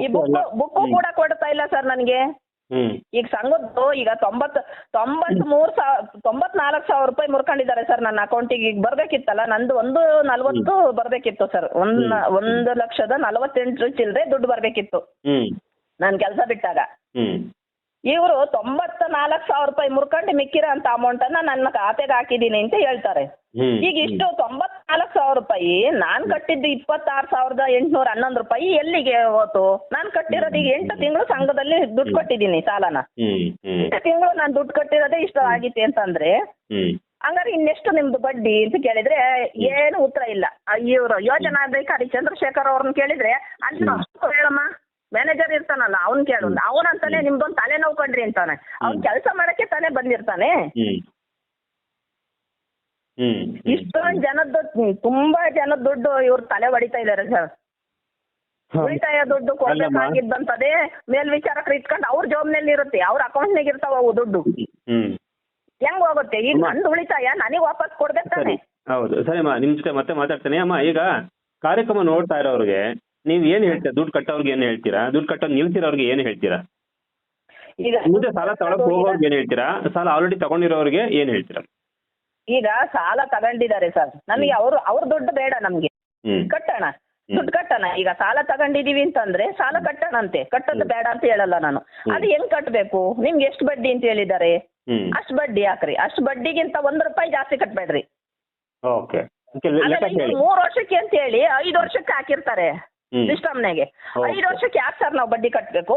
ಈ ಬುಕ್ ಕೂಡ ಕೊಡ್ತಾ ಇಲ್ಲ ಸರ್ ನನಗೆ. ಈಗ ಸಂಘದ್ದು ಈಗ 94,000 ರೂಪಾಯಿ ಮುರ್ಕೊಂಡಿದ್ದಾರೆ ಸರ್ ನನ್ನ ಅಕೌಂಟಿಗೆ. ಈಗ ಬರ್ಬೇಕಿತ್ತಲ್ಲ, ನಂದು 1,40 ಬರ್ಬೇಕಿತ್ತು ಸರ್. 1,48,000 ಚಿಲ್ಲರೆ ದುಡ್ಡು ಬರ್ಬೇಕಿತ್ತು ನಾನು ಕೆಲಸ ಬಿಟ್ಟಾಗ. ಇವರು 94,000 ರೂಪಾಯಿ ಮುರ್ಕೊಂಡು ಮಿಕ್ಕಿರೋ ಅಂತ ಅಮೌಂಟ್ ಅನ್ನ ನನ್ನ ಖಾತೆಗೆ ಹಾಕಿದೀನಿ ಅಂತ ಹೇಳ್ತಾರೆ. ಈಗ ಇಷ್ಟು 94,000 ರೂಪಾಯಿ ನಾನ್ ಕಟ್ಟಿದ್ದು 26,811 ರೂಪಾಯಿ ಎಲ್ಲಿಗೆ ಹೋತು? ನಾನ್ ಕಟ್ಟಿರೋದು ಈಗ 8 ತಿಂಗಳು ಸಂಘದಲ್ಲಿ ದುಡ್ಡು ಕೊಟ್ಟಿದ್ದೀನಿ ಸಾಲನ. 8 ತಿಂಗಳು ನಾನು ದುಡ್ಡು ಕಟ್ಟಿರೋದೇ ಇಷ್ಟು ಆಗಿತ್ತೆ ಅಂತಂದ್ರೆ ಹಂಗಾರೆ ಇನ್ನೆಷ್ಟು ನಿಮ್ದು ಬಡ್ಡಿ ಅಂತ ಕೇಳಿದ್ರೆ ಏನು ಉತ್ತರ ಇಲ್ಲ. ಇವರು ಯೋಜನಾಧಿಕಾರಿ ಚಂದ್ರಶೇಖರ್ ಅವ್ರನ್ನ ಕೇಳಿದ್ರೆ ಅಲ್ಲಿ ಹೇಳಮ್ಮ, ಮ್ಯಾನೇಜರ್ ಇರ್ತಾನಲ್ಲ ಅವ್ನ್ ಕೇಳು, ಅವನಂತಾನೆ ನಿಮ್ದೊಂದು ತಲೆನೋವು ಕಂಡ್ರಿ ಅಂತಾನೆ. ಅವ್ನ್ ಕೆಲಸ ಮಾಡಕ್ಕೆ ತಾನೇ ಬಂದಿರ್ತಾನೆ. ಇಷ್ಟೊಂದು ಜನದ್ದು ತುಂಬಾ ಜನದ ದುಡ್ಡು ಇವ್ರು ತಲೆ ಹೊಡಿತಾ ಇದಾರೆ ಸರ್. ಉಳಿತಾಯ ದುಡ್ಡು ಕೊಡ್ಬೇಕಾಗಿದ್ದಂತದೇ ಮೇಲ್ವಿಚಾರಕರು ಇಟ್ಕೊಂಡು ಅವ್ರ ಜೋಬ್ನಲ್ಲಿ ಇರುತ್ತೆ, ಅವ್ರ ಅಕೌಂಟ್ನಾಗ ಇರ್ತಾವ ಅವು ದುಡ್ಡು. ಹೆಂಗ್ ಹೋಗುತ್ತೆ? ಈಗ ನಂದು ಉಳಿತಾಯ ನನಗೆ ವಾಪಸ್ ಕೊಡ್ಬೇಕು ತಾನೆ. ಹೌದು, ಸರಿ ಅಮ್ಮ, ನಿಮ್ ಜೊತೆ ಮತ್ತೆ ಮಾತಾಡ್ತೇನೆ ಅಮ್ಮ. ಈಗ ಕಾರ್ಯಕ್ರಮ ನೋಡ್ತಾ ಇರೋರಿಗೆ ನೀವ್ ಏನ್ ಹೇಳ್ತೀರಾ? ದುಡ್ಡು ಕಟ್ಟೋರ್ಗೆ ಏನ್ ಹೇಳ್ತೀರಾ? ದುಡ್ಡು ಕಟ್ಟೋದು ನಿಲ್ಸಿರೋರ್ಗೆ ಏನ್ ಹೇಳ್ತೀರಾ? ಈಗ ಮುಂದೆ ಸಾಲ ತಗೊಳಕ್ ಹೋಗೋರ್ಗೆ ಏನ್ ಹೇಳ್ತೀರಾ? ಸಾಲ ಆಲ್ರೆಡಿ ತಗೊಂಡಿರೋರ್ಗೆ ಏನ್ ಹೇಳ್ತೀರಾ? ಈಗ ಸಾಲ ತಗೊಂಡಿದ್ದಾರೆ ಸರ್, ನಮಗೆ ಅವ್ರ ದುಡ್ಡು ಬೇಡ, ನಮ್ಗೆ ಕಟ್ಟೋಣ, ದುಡ್ಡು ಕಟ್ಟೋಣ. ಈಗ ಸಾಲ ತಗೊಂಡಿದೀವಿ ಅಂತಂದ್ರೆ ಸಾಲ ಕಟ್ಟೋಣಂತೆ, ಕಟ್ಟೋದು ಬೇಡ ಅಂತ ಹೇಳಲ್ಲ ನಾನು. ಅದು ಹೆಂಗ್ ಕಟ್ಬೇಕು? ನಿಮ್ಗೆ ಎಷ್ಟು ಬಡ್ಡಿ ಅಂತ ಹೇಳಿದ್ದಾರೆ ಅಷ್ಟು ಬಡ್ಡಿ ಹಾಕ್ರಿ. ಅಷ್ಟು ಬಡ್ಡಿಗಿಂತ 1 ರೂಪಾಯಿ ಜಾಸ್ತಿ ಕಟ್ಬೇಡ್ರಿ. 3 ವರ್ಷಕ್ಕೆ ಅಂತ ಹೇಳಿ 5 ವರ್ಷಕ್ಕೆ ಹಾಕಿರ್ತಾರೆ ಸಿಸ್ಟಮ್ನಾಗೆ. 5 ವರ್ಷಕ್ಕೆ ಯಾಕೆ ಸರ್ ನಾವು ಬಡ್ಡಿ ಕಟ್ಬೇಕು?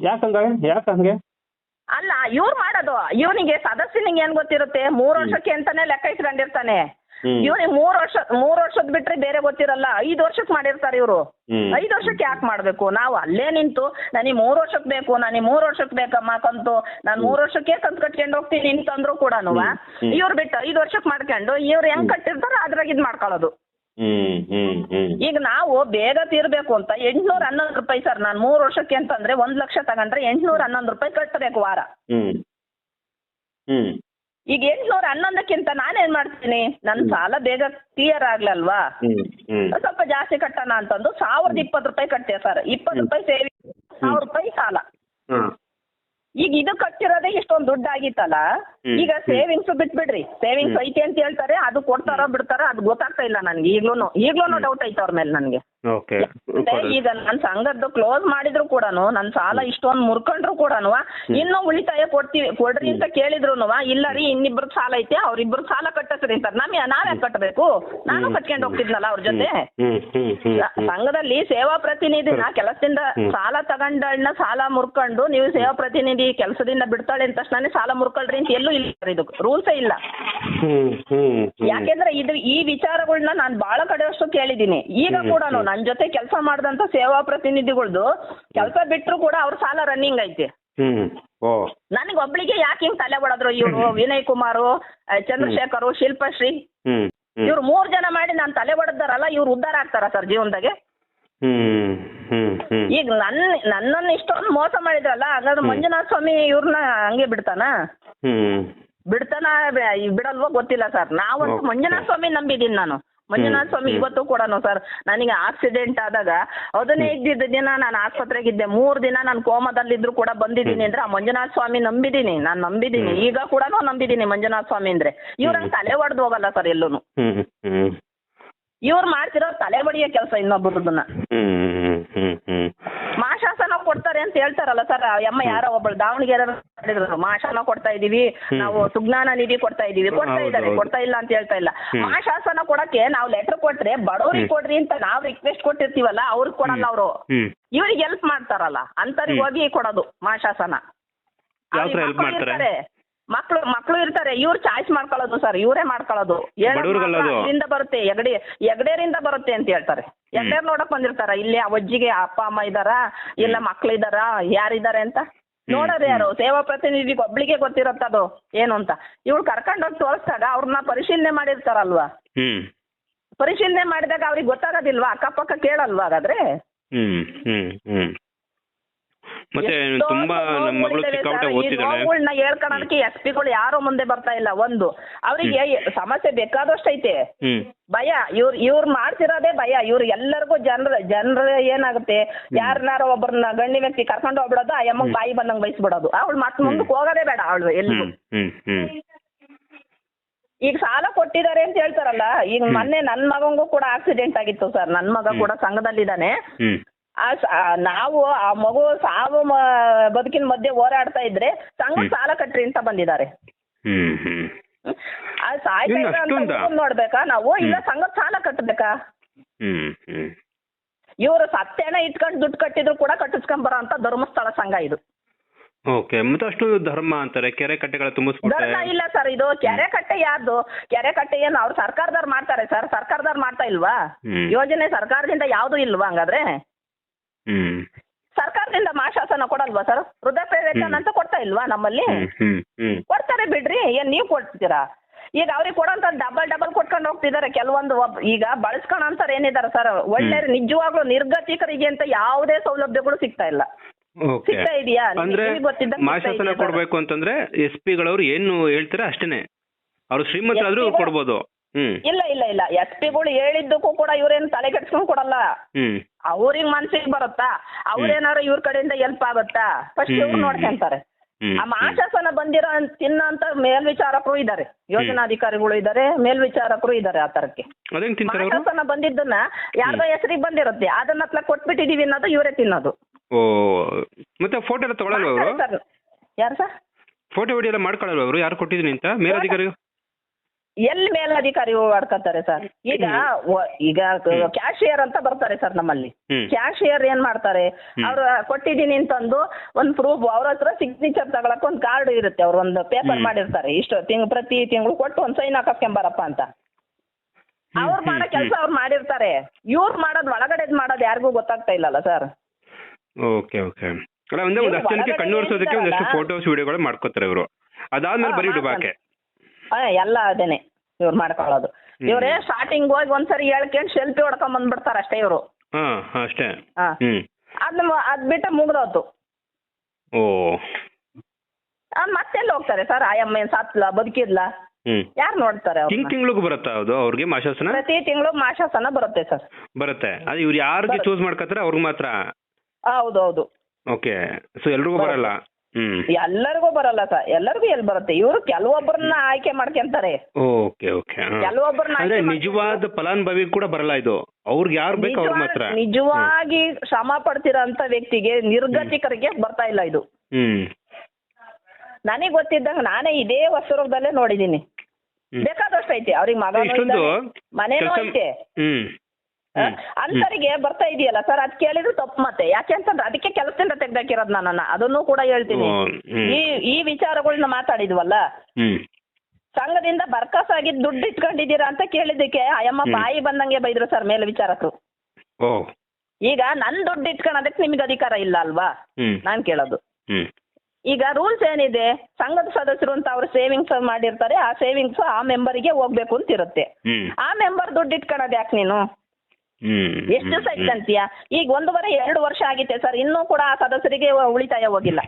ಯಾಕಂಗೆ ಅಲ್ಲ, ಇವ್ರು ಮಾಡೋದು, ಇವನಿಗೆ ಸದಸ್ಯನಿಗೆ ಏನ್ ಗೊತ್ತಿರುತ್ತೆ? 3 ವರ್ಷಕ್ಕೆ ಅಂತಾನೆ ಲೆಕ್ಕ ಇಟ್ಕೊಂಡಿರ್ತಾನೆ. ಇವ್ನಿಗೆ 3 ವರ್ಷದ ಬಿಟ್ರೆ ಬೇರೆ ಗೊತ್ತಿರಲ್ಲ. 5 ವರ್ಷಕ್ಕೆ ಮಾಡಿರ್ತಾರೆ ಇವರು. 5 ವರ್ಷಕ್ಕೆ ಯಾಕೆ ಮಾಡ್ಬೇಕು? ನಾವು ಅಲ್ಲೇ ನಿಂತು ನನಗೆ 3 ವರ್ಷಕ್ಕೆ ಬೇಕು, ನನಗೆ 3 ವರ್ಷಕ್ಕೆ ಬೇಕಮ್ಮ ಕಂತು, ನಾನು 3 ವರ್ಷಕ್ಕೆ ಕಂತು ಕಟ್ಕೊಂಡು ಹೋಗ್ತೀನಿ ಅಂತಂದ್ರು ಕೂಡ ಇವ್ರು ಬಿಟ್ಟು 5 ವರ್ಷಕ್ಕೆ ಮಾಡ್ಕೊಂಡು ಇವ್ರು ಹೆಂಗ್ ಕಟ್ಟಿರ್ತಾರೋ ಅದ್ರಾಗ ಇದ್ ಮಾಡ್ಕೊಳ್ಳೋದು. ಈಗ ನಾವು ಬೇಗ ತೀರ್ಬೇಕು ಅಂತ 811 ರೂಪಾಯಿ ಸರ್. ನಾನು 3 ವರ್ಷಕ್ಕೆ ಅಂತಂದ್ರೆ 1 ಲಕ್ಷ ತಗೊಂಡ್ರೆ 811 ರೂಪಾಯಿ ಕಟ್ಟಬೇಕು ವಾರ. ಈಗ 811ಕ್ಕಿಂತ ನಾನೇನ್ ಮಾಡ್ತೀನಿ, ನನ್ನ ಸಾಲ ಬೇಗ ಕ್ಲಿಯರ್ ಆಗ್ಲಲ್ವಾ, ಸ್ವಲ್ಪ ಜಾಸ್ತಿ ಕಟ್ಟೋಣ ಅಂತಂದು 1,020 ರೂಪಾಯಿ ಕಟ್ಟೆ ಸರ್. 20 ರೂಪಾಯಿ ಸೇವಿಂಗ್, 1,000 ರೂಪಾಯಿ ಸಾಲ. ಈಗ ಇದು ಕಟ್ಟಿರೋದೇ ಇಷ್ಟೊಂದು ದುಡ್ಡು ಆಗಿತ್ತಲ್ಲ. ಈಗ ಸೇವಿಂಗ್ಸ್ ಬಿಟ್ಬಿಡ್ರಿ, ಸೇವಿಂಗ್ಸ್ ಐತೆ ಅಂತ ಹೇಳ್ತಾರೆ, ಅದು ಕೊಡ್ತಾರೋ ಬಿಡ್ತಾರೋ ಅದು ಗೊತ್ತಾಗ್ತಾ ಇಲ್ಲ ನನ್ಗೆ. ಈಗ್ಲೂನು ಡೌಟ್ ಐತೆ ಅವ್ರ ಮೇಲೆ ನನ್ಗೆ. ಈಗ ನನ್ ಸಂಘದ್ದು ಕ್ಲೋಸ್ ಮಾಡಿದ್ರು ಕೂಡ ನನ್ ಸಾಲ ಇಷ್ಟೊಂದು ಮುರ್ಕೊಂಡ್ರು ಕೂಡ ಇನ್ನೂ ಉಳಿತಾಯ ಕೊಡ್ರಿ ಅಂತ ಕೇಳಿದ್ರು ಇಲ್ಲ ರೀ, ಇನ್ನಿಬ್ರು ಸಾಲ ಐತೆ, ಅವ್ರಿಬ್ರು ಸಾಲ ಕಟ್ಟಸ್ರಿ ಅಂತಾರೆ. ನಾವ್ಯಾಕೆ ಕಟ್ಟಬೇಕು? ನಾನು ಕಟ್ಕೊಂಡು ಹೋಗ್ತಿದ್ನಲ್ಲ ಅವ್ರ ಜೊತೆ. ಸಂಘದಲ್ಲಿ ಸೇವಾ ಪ್ರತಿನಿಧಿನ ಕೆಲಸದಿಂದ ಸಾಲ ತಗೊಂಡನ್ನ ಸಾಲ ಮುರ್ಕೊಂಡು ನೀವು ಸೇವಾ ಪ್ರತಿನಿಧಿ ಕೆಲಸದಿಂದ ಬಿಡ್ತಾಳೆ ಅಂತ ತಕ್ಷಣ ಸಾಲ ಮುರ್ಕೊಳ್ರಿ ಅಂತ ಎಲ್ಲೂ ಇಲ್ಲ, ಇದು ರೂಲ್ಸೇ ಇಲ್ಲ. ಯಾಕೆಂದ್ರೆ ಈ ವಿಚಾರಗಳನ್ನ ನಾನು ಬಹಳ ಕಡೆ ಅಷ್ಟು ಕೇಳಿದೀನಿ. ಈಗ ಕೂಡ ನನ್ ಜೊತೆ ಕೆಲಸ ಮಾಡಿದಂತ ಸೇವಾ ಪ್ರತಿನಿಧಿಗಳ್ದು ಕೆಲಸ ಬಿಟ್ರು ಕೂಡ ಅವ್ರ ಸಾಲ ರನ್ನಿಂಗ್ ಐತೆ. ನನಗೆ ಒಬ್ಳಿಗೆ ಯಾಕೆ ಹಿಂಗ್ ತಲೆ ಹೊಡೆದ್ರು ಇವ್ರು? ವಿನಯ್ ಕುಮಾರ್, ಚಂದ್ರಶೇಖರ್, ಶಿಲ್ಪಶ್ರೀ, ಇವ್ರು 3 ಜನ ಮಾಡಿ ನಾನು ತಲೆ ಹೊಡೆದಾರಲ್ಲ, ಇವ್ರು ಉದ್ಧಾರ ಆಗ್ತಾರ ಸರ್ ಜೀವನದಾಗೆ? ಈಗ ನನ್ನನ್ನು ಇಷ್ಟೊಂದು ಮೋಸ ಮಾಡಿದ್ರಲ್ಲ, ಹಾಗಾದ್ರೆ ಮಂಜುನಾಥ ಸ್ವಾಮಿ ಇವ್ರನ್ನ ಹಂಗೆ ಬಿಡ್ತಾನ ಬಿಡಲ್ವೋ ಗೊತ್ತಿಲ್ಲ ಸರ್. ನಾವಂತೂ ಮಂಜುನಾಥ ಸ್ವಾಮಿ ನಂಬಿದೀನಿ ನಾನು. ಮಂಜುನಾಥ ಸ್ವಾಮಿ ಇವತ್ತು ಕೂಡ ಸರ್, ನನಗೆ ಆಕ್ಸಿಡೆಂಟ್ ಆದಾಗ 15 ದಿನ ನಾನು ಆಸ್ಪತ್ರೆಗಿದ್ದೆ. 3 ದಿನ ನಾನು ಕೋಮಾದಲ್ಲಿದ್ರು ಕೂಡ ಬಂದಿದ್ದೀನಿ ಅಂದ್ರೆ ಆ ಮಂಜುನಾಥ ಸ್ವಾಮಿ ನಾನು ನಂಬಿದ್ದೀನಿ. ಈಗ ಕೂಡ ನಂಬಿದ್ದೀನಿ ಮಂಜುನಾಥ ಸ್ವಾಮಿ ಅಂದ್ರೆ. ಇವ್ರಂಗ್ ತಲೆ ಹೊಡೆದು ಹೋಗಲ್ಲ ಸರ್ ಎಲ್ಲೂನು. ಇವ್ರು ಮಾಡ್ತಿರೋ ತಲೆ ಬಡಿಯೋ ಕೆಲಸ ಇನ್ನೊಬ್ಬರದನ್ನ. ಮಾಶಾಸನ ಕೊಡ್ತಾರೆ ಅಂತ ಹೇಳ್ತಾರಲ್ಲ ಸರ್, ಅಮ್ಮ ಯಾರೋ ಒಬ್ಬಳು ದಾವಣಗೆರೆ ಮಾಶಾಸನ ಕೊಡ್ತಾ ಇದೀವಿ ನಾವು, ಸುಜ್ಞಾನ ನಿಧಿ ಕೊಡ್ತಾ ಇದೀವಿ, ಕೊಡ್ತಾ ಇಲ್ಲ ಅಂತ ಹೇಳ್ತಾ ಇಲ್ಲ. ಮಾಶಾಸನ ಕೊಡಕ್ಕೆ ನಾವು ಲೆಟರ್ ಕೊಟ್ರೆ ಬಡವ್ರಿಗೆ ಕೊಡ್ರಿ ಅಂತ ನಾವು ರಿಕ್ವೆಸ್ಟ್ ಕೊಟ್ಟಿರ್ತೀವಲ್ಲ, ಅವ್ರಿಗೆ ಕೊಡಲ್ಲ ಅವರು. ಇವ್ರಿಗೆ ಹೆಲ್ಪ್ ಮಾಡ್ತಾರಲ್ಲ ಅಂತವ್ರಿಗೆ ಹೋಗಿ ಕೊಡೋದು ಮಾಶಾಸನ. ಮಕ್ಳು ಇರ್ತಾರೆ, ಇವ್ರು ಚಾಯ್ಸ್ ಮಾಡ್ಕೊಳ್ಳೋದು ಸರ್, ಇವರೇ ಮಾಡ್ಕೊಳ್ಳೋದು. ಇದರಿಂದ ಬರುತ್ತೆ, ಎಗಡೇರಿಂದ ಬರುತ್ತೆ ಅಂತ ಹೇಳ್ತಾರೆ. ಎಗಡೇರ್ ನೋಡಕ್ ಬಂದಿರ್ತಾರ, ಇಲ್ಲಿ ಅಜ್ಜಿಗೆ ಅಪ್ಪ ಅಮ್ಮ ಇದಾರ, ಇಲ್ಲ ಮಕ್ಳು ಇದಾರ, ಯಾರಿದ್ದಾರೆ ಅಂತ ನೋಡೋರು ಯಾರು? ಸೇವಾ ಪ್ರತಿನಿಧಿಗೆ ಒಬ್ಳಿಗೆ ಗೊತ್ತಿರತ್ತದು ಏನು ಅಂತ. ಇವ್ಳು ಕರ್ಕೊಂಡೋಗಿ ತೋರಿಸಿದಾಗ ಅವ್ರನ್ನ ಪರಿಶೀಲನೆ ಮಾಡಿರ್ತಾರಲ್ವಾ, ಪರಿಶೀಲನೆ ಮಾಡಿದಾಗ ಅವ್ರಿಗೆ ಗೊತ್ತಾಗೋದಿಲ್ವಾ? ಅಕ್ಕಪಕ್ಕ ಕೇಳಲ್ವಾ? ಹಾಗಾದ್ರೆ ಮತ್ತೆ ತುಂಬಾ ನಮ್ಮ ಮಗಳು ಸಿಕ್ಕಾಪಟ್ಟೆ ಓದ್ತಿದ್ದಾಳೆ. ನೋವುಗಳನ್ನ ಹೇಳ್ಕೊಳೋದಕ್ಕೆ ಎಸ್ ಪಿಗಳು ಯಾರು ಮುಂದೆ ಬರ್ತಾ ಇಲ್ಲ. ಒಂದು ಅವರಿಗೆ ಸಮಸ್ಯೆ ಬೇಕಾದಷ್ಟು ಐತೆ, ಭಯ. ಇವ್ರು ಮಾಡ್ತಿರೋದೇ ಭಯ. ಇವ್ರು ಎಲ್ಲರಿಗೂ ಜನರ ಏನಾಗುತ್ತೆ, ಯಾರನ್ನಾರ ಒಬ್ಬರನ್ನ ಗಂಡಿ ವ್ಯಕ್ತಿ ಕರ್ಕೊಂಡು ಹೋಗ್ಬಿಡೋದು, ಆ ಅಮ್ಮಗ್ ಬಾಯಿ ಬಂದಂಗ್ ಬಯಸ್ಬಿಡೋದು. ಅವಳು ಮತ್ತೆ ಮುಂದಕ್ಕೆ ಹೋಗೋದೇ ಬೇಡ ಅವಳು ಎಲ್ಲಿಗೂ. ಈಗ ಸಾಲ ಕೊಟ್ಟಿದ್ದಾರೆ ಅಂತ ಹೇಳ್ತಾರಲ್ಲ, ಈಗ ಮೊನ್ನೆ ನನ್ ಮಗಂಗೂ ಕೂಡ ಆಕ್ಸಿಡೆಂಟ್ ಆಗಿತ್ತು ಸರ್. ನನ್ ಮಗ ಕೂಡ ಸಂಘದಲ್ಲಿದ್ದಾನೆ. ನಾವು ಆ ಮಗು ಸಾವು ಬದುಕಿನ ಮಧ್ಯೆ ಹೋರಾಡ್ತಾ ಇದ್ರೆ ಸಂಘ ಸಾಲ ಕಟ್ರಿ ಅಂತ ಬಂದಿದ್ದಾರೆ. ನೋಡ್ಬೇಕಾ ನಾವು, ಇಲ್ಲ ಸಂಘದ ಸಾಲ ಕಟ್ಟಬೇಕಾ? ಇವರು ಸತ್ಯನ ಇಟ್ಕೊಂಡು ದುಡ್ಡು ಕಟ್ಟಿದ್ರು ಕೂಡ ಕಟ್ಟಿಸ್ಕೊಂಡ್ ಬರೋ ಅಂತ ಧರ್ಮಸ್ಥಳ ಸಂಘ ಇದು. ಓಕೆ, ಮತ್ತೆ ಅಷ್ಟು ಧರ್ಮ ಅಂತಾರೆ, ಕೆರೆ ಕಟ್ಟೆಗಳ ತುಂಬಿಸ್ಬಿಡ್ತಾರೆ. ಧರ್ಮ ಇಲ್ಲ ಸರ್ ಇದು. ಕೆರೆ ಕಟ್ಟೆ ಯಾರ್ದು? ಕೆರೆ ಕಟ್ಟೆ ಏನು ಅವ್ರು ಸರ್ಕಾರದವ್ರು ಮಾಡ್ತಾರೆ ಸರ್? ಸರ್ಕಾರದವ್ರು ಮಾಡ್ತಾ ಇಲ್ವಾ? ಯೋಜನೆ ಸರ್ಕಾರದಿಂದ ಯಾವ್ದು ಇಲ್ವಾ ಹಂಗಾದ್ರೆ? ಸರ್ಕಾರದಿಂದ ಮಾಶಾಸನ ಕೊಡಲ್ವಾ ಸರ್? ವೃದ್ಧಾಪ್ಯ ವೇತನ ಅಂತ ಕೊಡ್ತಾ ಇಲ್ವಾ ನಮ್ಮಲ್ಲಿ? ಕೊಡ್ತಾರೆ ಬಿಡ್ರಿ, ಏನ್ ನೀವ್ ಕೊಡ್ತೀರಾ? ಈಗ ಅವ್ರಿಗೆ ಕೊಡೋಂತ ಡಬಲ್ ಕೊಟ್ಕೊಂಡು ಹೋಗ್ತಿದ್ದಾರೆ ಕೆಲವೊಂದು. ಈಗ ಬಳಸ್ಕೊಳಂತಾರ ಏನಿದಾರೆ ಸರ್, ಒಳ್ಳೆ ನಿಜವಾಗ್ಲೂ ನಿರ್ಗತಿಕರಿಗೆ ಅಂತ ಯಾವುದೇ ಸೌಲಭ್ಯಗಳು ಸಿಗ್ತಾ ಇಲ್ಲ. ಸಿಗ್ತಾ ಇದೆಯಾ? ಅಂದ್ರೆ ಮಾಶಾಸನ ಕೊಡ್ಬೇಕು ಅಂತಂದ್ರೆ ಎಸ್ ಪಿಗಳವ್ರು ಏನು ಹೇಳ್ತಾರೆ ಅಷ್ಟೇನೆ, ಅವ್ರು ಶ್ರೀಮಂತರಾದ್ರೂ ಕೊಡ್ಬೋದು. ಇಲ್ಲ ಇಲ್ಲ ಇಲ್ಲ, ಎಸ್ ಪಿಗಳು ಹೇಳಿದ್ದಕ್ಕೂ ಕೂಡ ಇವ್ರೇನು ತಲೆ ಕೆಡ್ಸ್ಕೊಂಡ್ ಕೊಡಲ್ಲ. ಅವ್ರಿಗೆ ಮನ್ಸಿಗೆ ಬರುತ್ತಾ, ಅವ್ರೇನಾರು ಇವ್ರ ಕಡೆಯಿಂದ ಹೆಲ್ಪ್ ಆಗುತ್ತಾ, ಫಸ್ಟ್ ಇವ್ರು ನೋಡ್ಕೊಂತಾರೆ. ಆ ಮಾಶಾಸನ ಬಂದಿರೋ ತಿನ್ನಂತ ಮೇಲ್ವಿಚಾರಕರು ಇದ್ದಾರೆ, ಯೋಜನಾಧಿಕಾರಿಗಳು ಇದ್ದಾರೆ, ಮೇಲ್ವಿಚಾರಕರು ಇದ್ದಾರೆ. ಆ ತರಕ್ಕೆ ಮಾಶಾಸನ ಬಂದಿದ್ದನ್ನ ಯಾರ್ದೋ ಹೆಸರಿಗೆ ಬಂದಿರುತ್ತೆ, ಅದನ್ನ ಕೊಟ್ಬಿಟ್ಟಿದೀವಿ ಅನ್ನೋದು ಇವರೇ ತಿನ್ನೋದು. ಓ, ಮತ್ತೆ ಫೋಟೋ ಎಲ್ಲ ತಗೊಳಲ್ವ ಅವರು? ಯಾರು ಸರ್? ಫೋಟೋ ವಿಡಿಯೋ ಎಲ್ಲ ಮಾಡ್ಕೊಳ್ಳಲ್ವ ಅವರು? ಯಾರು ಕೊಟ್ಟಿದ್ದೀನಿ ಅಂತ ಮೇಲಧಿಕಾರಿ? ಎಲ್ಲಿ ಮೇಲಧಿಕಾರಿ ಮಾಡ್ಕೊತಾರೆ ಸರ್? ಈಗ ಕ್ಯಾಶಿಯರ್ ಅಂತ ಬರ್ತಾರೆ ಸರ್ ನಮ್ಮಲ್ಲಿ. ಕ್ಯಾಶಿಯರ್ ಏನ್ ಮಾಡ್ತಾರೆ, ಅವ್ರು ಕೊಟ್ಟಿದ್ದೀನಿ ಅಂತಂದು ಒಂದು ಪ್ರೂಫ್, ಅವ್ರ ಹತ್ರ ಸಿಗ್ನೇಚರ್ ತಗೊಳಕ್ ಒಂದು ಕಾರ್ಡ್ ಇರುತ್ತೆ, ಅವ್ರು ಒಂದು ಪೇಪರ್ ಮಾಡಿರ್ತಾರೆ, ಇಷ್ಟು ಪ್ರತಿ ತಿಂಗಳು ಕೊಟ್ಟು ಒಂದು ಸೈನ್ ಹಾಕಸ್ಕೊಂಬರಪ್ಪ ಅಂತ. ಅವ್ರು ಮಾಡೋ ಕೆಲಸ ಅವ್ರು ಮಾಡಿರ್ತಾರೆ. ಇವ್ರು ಮಾಡೋದು ಒಳಗಡೆ ಮಾಡೋದು ಯಾರಿಗೂ ಗೊತ್ತಾಗ್ತಾ ಇಲ್ಲಲ್ಲ ಸರ್. ಓಕೆ ಓಕೆ, ಅಲ್ಲ ಒಂದೇ ಒಂದಷ್ಟು ಜನಕ್ಕೆ ಕಣ್ಣೋರ್ಸೋದಕ್ಕೆ ಒಂದಷ್ಟು ಫೋಟೋಸ್ ವಿಡಿಯೋಗಳು ಮಾಡ್ಕೋತಾರೆ ಇವರು, ಅದಾದ್ಮೇಲೆ ಬರೀ ಡುಬಾಕೆ ಎಲ್ಲ ಅದೇನೆ ಇವ್ರು ಮಾಡ್ಕೊಳ್ಳೋದು. ಇವ್ರೇ ಸ್ಟಾರ್ಟಿಂಗ್ ಹೋಗಿ ಒಂದ್ಸರಿ ಹೇಳ್ಕೊಂಡು ಸೆಲ್ಫಿ ಹೊಡ್ಕೊಂಡ್ ಬಂದ್ಬಿಡ್ತಾರ ಅಷ್ಟೇ ಇವರು. ಅಷ್ಟೇ. ಅದ್ ಬಿಟ್ಟ ಮುಗ್ದೋತು. ಓ, ಮತ್ತೆಲ್ಲ ಹೋಗ್ತಾರೆ ಸರ್? ಆಯಮ್ಮ ಏನ್ ಸತ್ಲ ಬದುಕಿದ್ಲ? ಯಾರು ನೋಡ್ತಾರೆ? ತಿಂಗಳಿಗೂ ಬರುತ್ತಾ ಅದು ಅವ್ರಿಗೆ ಮಾಶಾಸನ? ಪ್ರತಿ ತಿಂಗಳು ಮಾಶಾಸನ ಬರುತ್ತೆ ಸರ್. ಬರುತ್ತೆ. ಅದು ಇವ್ರು ಯಾರಿಗೆ ಚೂಸ್ ಮಾಡ್ಕೊತಾರೆ ಅವ್ರಿಗೆ ಮಾತ್ರ? ಹೌದೌದು. ಓಕೆ, ಸೊ ಎಲ್ರಿಗೂ ಬರಲ್ಲ? ಎಲ್ಲರಿಗೂ ಬರಲ್ಲ ಸರ್. ಎಲ್ಲರಿಗೂ ಎಲ್ಲಿ ಬರುತ್ತೆ? ಇವರು ಕೆಲವೊಬ್ಬರನ್ನ ಆಯ್ಕೆ ಮಾಡ್ಕೊಂತಾರೆ. ಓಕೆ ಓಕೆ, ಅಂದ್ರೆ ನಿಜವಾದ ಫಲಾನುಭವಿ ಕೂಡ ಬರಲ್ಲ ಇದು, ಅವ್ರಿಗೆ ಯಾರು ಬೇಕು ಅವ್ರ ಮಾತ್ರ. ನಿಜವಾಗಿ ಶ್ರಮ ಪಡ್ತಿರೋಂತ ವ್ಯಕ್ತಿಗೆ, ನಿರ್ಗತಿಕರಿಗೆ ಬರ್ತಾ ಇಲ್ಲ ಇದು. ನನಗ್ ಗೊತ್ತಿದ್ದಂಗ ನಾನೇ ಇದೇ ಹೊಸದುರ್ಗದಲ್ಲೇ ನೋಡಿದೀನಿ. ಬೇಕಾದಷ್ಟು ಐತೆ ಅವ್ರಿಗೆ, ಮನೇನೂ ಐತೆ. ಅಂತರಿಗೆ ಬರ್ತಾ ಇದೆಯಲ್ಲ ಸರ್, ಅದ್ ಕೇಳಿದ್ರು ತಪ್ಪು. ಮತ್ತೆ ಯಾಕೆ ಅಂತಂದ್ರೆ ಅದಕ್ಕೆ ಕೆಲಸದಿಂದ ತೆಗ್ದಾಕಿರೋದು ನನ್ನ, ಅದನ್ನು ಕೂಡ ಹೇಳ್ತೀನಿ. ಈ ವಿಚಾರಗಳನ್ನ ಮಾತಾಡಿದ್ವಲ್ಲ, ಸಂಘದಿಂದ ಬರ್ಕಸಾಗಿ ದುಡ್ಡು ಇಟ್ಕೊಂಡಿದ್ದೀರಾ ಅಂತ ಕೇಳಿದಕ್ಕೆ ಅಯ್ಯಮ್ಮ ಬಾಯಿ ಬಂದಂಗೆ ಬೈದ್ರು ಸರ್ ಮೇಲ್ವಿಚಾರಕರು. ಈಗ ನನ್ ದುಡ್ಡು ಇಟ್ಕೊಳ್ಳೋದಕ್ಕೆ ನಿಮ್ಗೆ ಅಧಿಕಾರ ಇಲ್ಲ ಅಲ್ವಾ ನಾನ್ ಕೇಳೋದು. ಈಗ ರೂಲ್ಸ್ ಏನಿದೆ, ಸಂಘದ ಸದಸ್ಯರು ಅಂತ ಅವ್ರು ಸೇವಿಂಗ್ಸ್ ಮಾಡಿರ್ತಾರೆ, ಆ ಸೇವಿಂಗ್ಸ್ ಆ ಮೆಂಬರಿಗೆ ಹೋಗ್ಬೇಕು ಅಂತ ಇರುತ್ತೆ. ಆ ಮೆಂಬರ್ ದುಡ್ಡು ಇಟ್ಕೊಳ್ಳೋದು ಯಾಕೆ ನೀನು? ಎಷ್ಟು ಸೈಟ್ ಅಂತೀಯ? ಈಗ 1.5-2 ವರ್ಷ ಆಗಿತ್ತೆ ಸರ್, ಇನ್ನೂ ಕೂಡ ಆ ಸದಸ್ಯರಿಗೆ ಉಳಿತಾಯ ಹೋಗಿಲ್ಲ.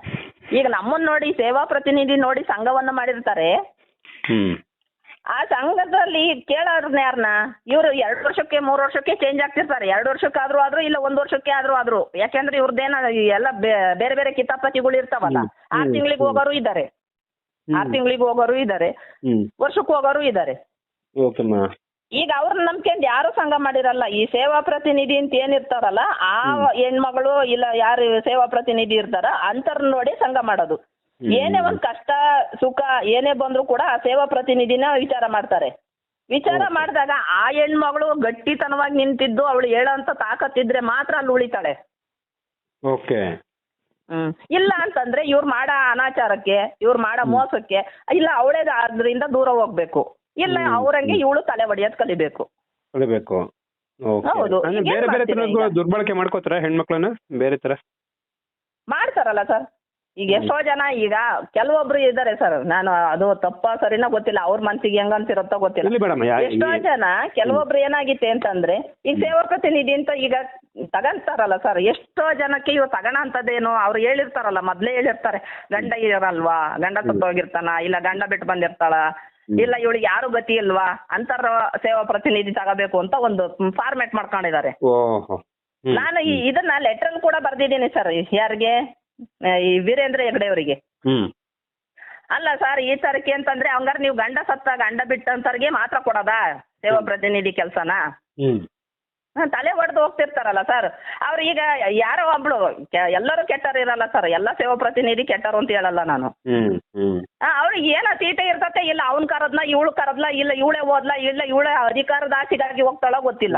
ಈಗ ನಮ್ಮನ್ನ ನೋಡಿ, ಸೇವಾ ಪ್ರತಿನಿಧಿ ನೋಡಿ ಸಂಘವನ್ನ ಮಾಡಿರ್ತಾರೆ. ಆ ಸಂಘದಲ್ಲಿ ಕೇಳೋರ್ನ ಯಾರನ್ನ? ಇವ್ರು 2 ವರ್ಷಕ್ಕೆ 3 ವರ್ಷಕ್ಕೆ ಚೇಂಜ್ ಆಗ್ತಿರ್ತಾರೆ. 2 ವರ್ಷಕ್ಕಾದ್ರೂ ಆದ್ರೂ, ಇಲ್ಲ 1 ವರ್ಷಕ್ಕೆ ಆದ್ರೂ. ಯಾಕೆಂದ್ರೆ ಇವ್ರದ್ದೇನ ಎಲ್ಲ ಬೇರೆ ಬೇರೆ ಕಿತಾಪತಿಗಳು ಇರ್ತಾವಲ್ಲ. 6 ತಿಂಗಳಿಗೆ ಹೋಗೋರು ಇದ್ದಾರೆ, 6 ತಿಂಗಳಿಗೆ ಹೋಗೋರು ಇದ್ದಾರೆ, ವರ್ಷಕ್ಕೆ ಹೋಗೋರು ಇದ್ದಾರೆ. ಈಗ ಅವ್ರನ್ನ ನಂಬ್ಕೊಂಡು ಯಾರು ಸಂಘ ಮಾಡಿರಲ್ಲ. ಈ ಸೇವಾ ಪ್ರತಿನಿಧಿ ಅಂತ ಏನಿರ್ತಾರಲ್ಲ, ಆ ಹೆಣ್ಮಗಳು ಇಲ್ಲ ಯಾರು ಸೇವಾ ಪ್ರತಿನಿಧಿ ಇರ್ತಾರ ಅಂತರ್ ನೋಡಿ ಸಂಘ ಮಾಡೋದು. ಏನೇ ಒಂದ್ ಕಷ್ಟ ಸುಖ ಏನೇ ಬಂದ್ರು ಕೂಡ ಆ ಸೇವಾ ಪ್ರತಿನಿಧಿನ ವಿಚಾರ ಮಾಡ್ತಾರೆ. ವಿಚಾರ ಮಾಡಿದಾಗ ಆ ಹೆಣ್ಮಗಳು ಗಟ್ಟಿತನವಾಗಿ ನಿಂತಿದ್ದು ಅವಳು ಹೇಳೋಂತ ತಾಕತ್ತಿದ್ರೆ ಮಾತ್ರ ಅಲ್ಲಿ ಉಳಿತಾಳೆ. ಇಲ್ಲ ಅಂತಂದ್ರೆ ಇವ್ರು ಮಾಡೋ ಅನಾಚಾರಕ್ಕೆ, ಇವ್ರು ಮಾಡೋ ಮೋಸಕ್ಕೆ, ಇಲ್ಲ ಅವಳೇ ಅದ್ರಿಂದ ದೂರ ಹೋಗ್ಬೇಕು, ಇಲ್ಲ ಅವ್ರಂಗೆ ಇವಳು ತಲೆ ಹೊಡಿಯೋದ್ ಕಲಿಬೇಕು. ಹೌದು, ಬೇರೆ ಬೇರೆ ದುರ್ಬಳಕೆ ಮಾಡ್ಕೋತಾರ ಹೆಣ್ಮಕ್ಳನ್ನ ಬೇರೆ ತರ ಮಾಡ್ತಾರಲ್ಲ ಸರ್. ಈಗ ಎಷ್ಟೋ ಜನ ಈಗ ಕೆಲವೊಬ್ರು ಇದ್ದಾರೆ ಸರ್, ನಾನು ಅದು ತಪ್ಪ ಸರಿನೋ ಗೊತ್ತಿಲ್ಲ, ಅವ್ರ ಮನ್ಸಿಗೆ ಹೆಂಗ್ ಅನ್ಸಿರುತ್ತೋ ಗೊತ್ತಿಲ್ಲ. ಇಲ್ಲಿ ಮೇಡಮ್ ಎಷ್ಟೋ ಜನ ಕೆಲವೊಬ್ರು ಏನಾಗಿತ್ತೆ ಅಂತಂದ್ರೆ ಈಗ ಸೇವಾ ಪ್ರತಿನಿಧಿ ಅಂತ ಈಗ ತಗಂತಾರಲ್ಲ ಸರ್, ಎಷ್ಟೋ ಜನಕ್ಕೆ ಇವ್ ತಗಣ ಅಂತದೇನು ಅವ್ರು ಹೇಳಿರ್ತಾರಲ್ಲ, ಮೊದ್ಲೇ ಹೇಳಿರ್ತಾರೆ ಗಂಡ ಇರಲ್ವಾ, ಗಂಡ ಸತ್ತೋಗಿರ್ತಾನ, ಇಲ್ಲ ಗಂಡ ಬಿಟ್ಟು ಬಂದಿರ್ತಾಳ, ಇಲ್ಲ ಇವಳಿಗೆ ಯಾರು ಗತಿ ಇಲ್ವಾ, ಅಂತರ ಸೇವಾ ಪ್ರತಿನಿಧಿ ತಗೋಬೇಕು ಅಂತ ಒಂದು ಫಾರ್ಮೆಟ್ ಮಾಡ್ಕೊಂಡಿದ್ದಾರೆ. ಓಹೋ. ನಾನು ಇದನ್ನ ಲೆಟರ್ ಕೂಡ ಬರ್ದಿದ್ದೀನಿ ಸರ್, ಯಾರಿಗೆ, ಈ ವೀರೇಂದ್ರ ಹೆಗ್ಡೆ ಅವರಿಗೆ. ಅಲ್ಲ ಸರ್, ಈ ತರಕ್ಕೆ ಅಂತಂದ್ರೆ ಹಂಗಾರೆ ನೀವು ಗಂಡ ಸತ್ತ ಗಂಡ ಬಿಟ್ಟಂತವ್ರಿಗೆ ಮಾತ್ರ ಕೊಡೋದಾ ಸೇವಾ ಪ್ರತಿನಿಧಿ ಕೆಲಸನ? ತಲೆ ಹೊಡೆದು ಹೋಗ್ತಿರ್ತಾರಲ್ಲ ಸರ್ ಅವ್ರು. ಈಗ ಯಾರೋ ಒಬ್ಳು, ಎಲ್ಲರೂ ಕೆಟ್ಟರು ಇರಲ್ಲ ಸರ್, ಎಲ್ಲ ಸೇವಾ ಪ್ರತಿನಿಧಿ ಕೆಟ್ಟರು ಅಂತ ಹೇಳಲ್ಲ ನಾನು. ಅವ್ರಿಗೆ ಏನ ತೀಟೆ ಇರ್ತತೆ, ಇಲ್ಲ ಅವ್ನ್ ಕರದ್ನ ಇವಳು ಕರದ್ಲ, ಇಲ್ಲ ಇವಳೆ ಓದ್ಲಾ, ಇಲ್ಲ ಇವಳೆ ಅಧಿಕಾರದ ಆಸೆಗಾಗಿ ಹೋಗ್ತಾಳ ಗೊತ್ತಿಲ್ಲ.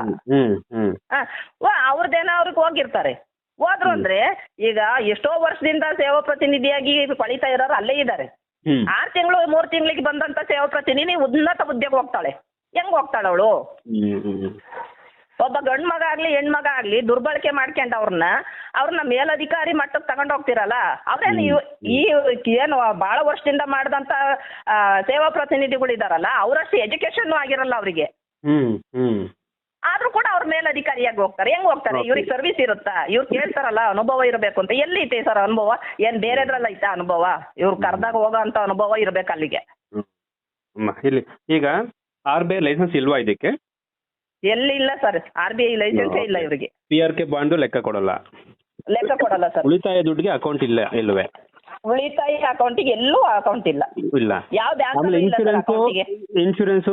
ಅವ್ರದ್ದೇನೋ ಅವ್ರಿಗೆ ಹೋಗಿರ್ತಾರೆ, ಹೋದ್ರು ಅಂದ್ರೆ ಈಗ ಎಷ್ಟೋ ವರ್ಷದಿಂದ ಸೇವಾ ಪ್ರತಿನಿಧಿಯಾಗಿ ಪಳಿತಾ ಇರೋರು ಅಲ್ಲೇ ಇದ್ದಾರೆ. 6 ತಿಂಗಳು 3 ತಿಂಗಳಿಗೆ ಬಂದಂತ ಸೇವಾ ಪ್ರತಿನಿಧಿ ಉನ್ನತ ಹುದ್ದೆಗೆ ಹೋಗ್ತಾಳೆ, ಹೆಂಗ್ ಹೋಗ್ತಾಳ ಅವಳು? ಒಬ್ಬ ಗಂಡ್ ಮಗ ಆಗ್ಲಿ ಹೆಣ್ಮಗ ಆಗ್ಲಿ ದುರ್ಬಳಕೆ ಮಾಡ್ಕೊಂಡ್ ಅವ್ರನ್ನ ಮೇಲಧಿಕಾರಿ ಮಟ್ಟಕ್ಕೆ ತಗೊಂಡ್ ಹೋಗ್ತಿರಲ್ಲ, ಅವ್ರೇನು ಈ ಏನು ಬಹಳ ವರ್ಷದಿಂದ ಮಾಡಿದಂತ ಸೇವಾ ಪ್ರತಿನಿಧಿಗಳಿದಾರಲ್ಲ, ಅವರಷ್ಟು ಎಜುಕೇಶನ್ ಆಗಿರಲ್ಲ ಅವರಿಗೆ, ಆದ್ರೂ ಕೂಡ ಅವ್ರ ಮೇಲಧಿಕಾರಿಯಾಗಿ ಹೋಗ್ತಾರೆ. ಹೆಂಗ್ ಹೋಗ್ತಾರೆ? ಇವ್ರಿಗೆ ಸರ್ವಿಸ್ ಇರುತ್ತಾ? ಇವ್ರು ಕೇಳ್ತಾರಲ್ಲ ಅನುಭವ ಇರಬೇಕು ಅಂತ. ಎಲ್ಲಿ ಐತೆ ಸರ್ ಅನುಭವ? ಏನ್ ಬೇರೆದ್ರಲ್ಲ ಐತಾ ಅನುಭವ? ಇವ್ರು ಕರ್ದಾಗ ಹೋಗೋ ಅಂತ ಅನುಭವ ಇರ್ಬೇಕು ಅಲ್ಲಿಗೆ. ಇಲ್ಲಿ ಈಗ RBI ಲೈಸೆನ್ಸ್ ಇಲ್ವಾ ಇದಕ್ಕೆ? ಎಲ್ಲಿ ಇಲ್ಲ ಸರ್, RBI ಲೈಸೆನ್ಸೇ ಇಲ್ಲ ಇವರಿಗೆ. PRK ಬಾಂಡು ಲೆಕ್ಕ ಕೊಡಲ್ಲ ಸರ್. ಉಳಿತಾಯ ದುಡ್ಡಿಗೆ ಅಕೌಂಟ್ ಇಲ್ವೇ? ಉಳಿತಾಯ ಅಕೌಂಟಿಗೆ ಎಲ್ಲೂ ಅಕೌಂಟ್ ಇಲ್ಲ. ಯಾವ ಬ್ಯಾಂಕ್ ಇನ್ಶೂರೆನ್ಸ್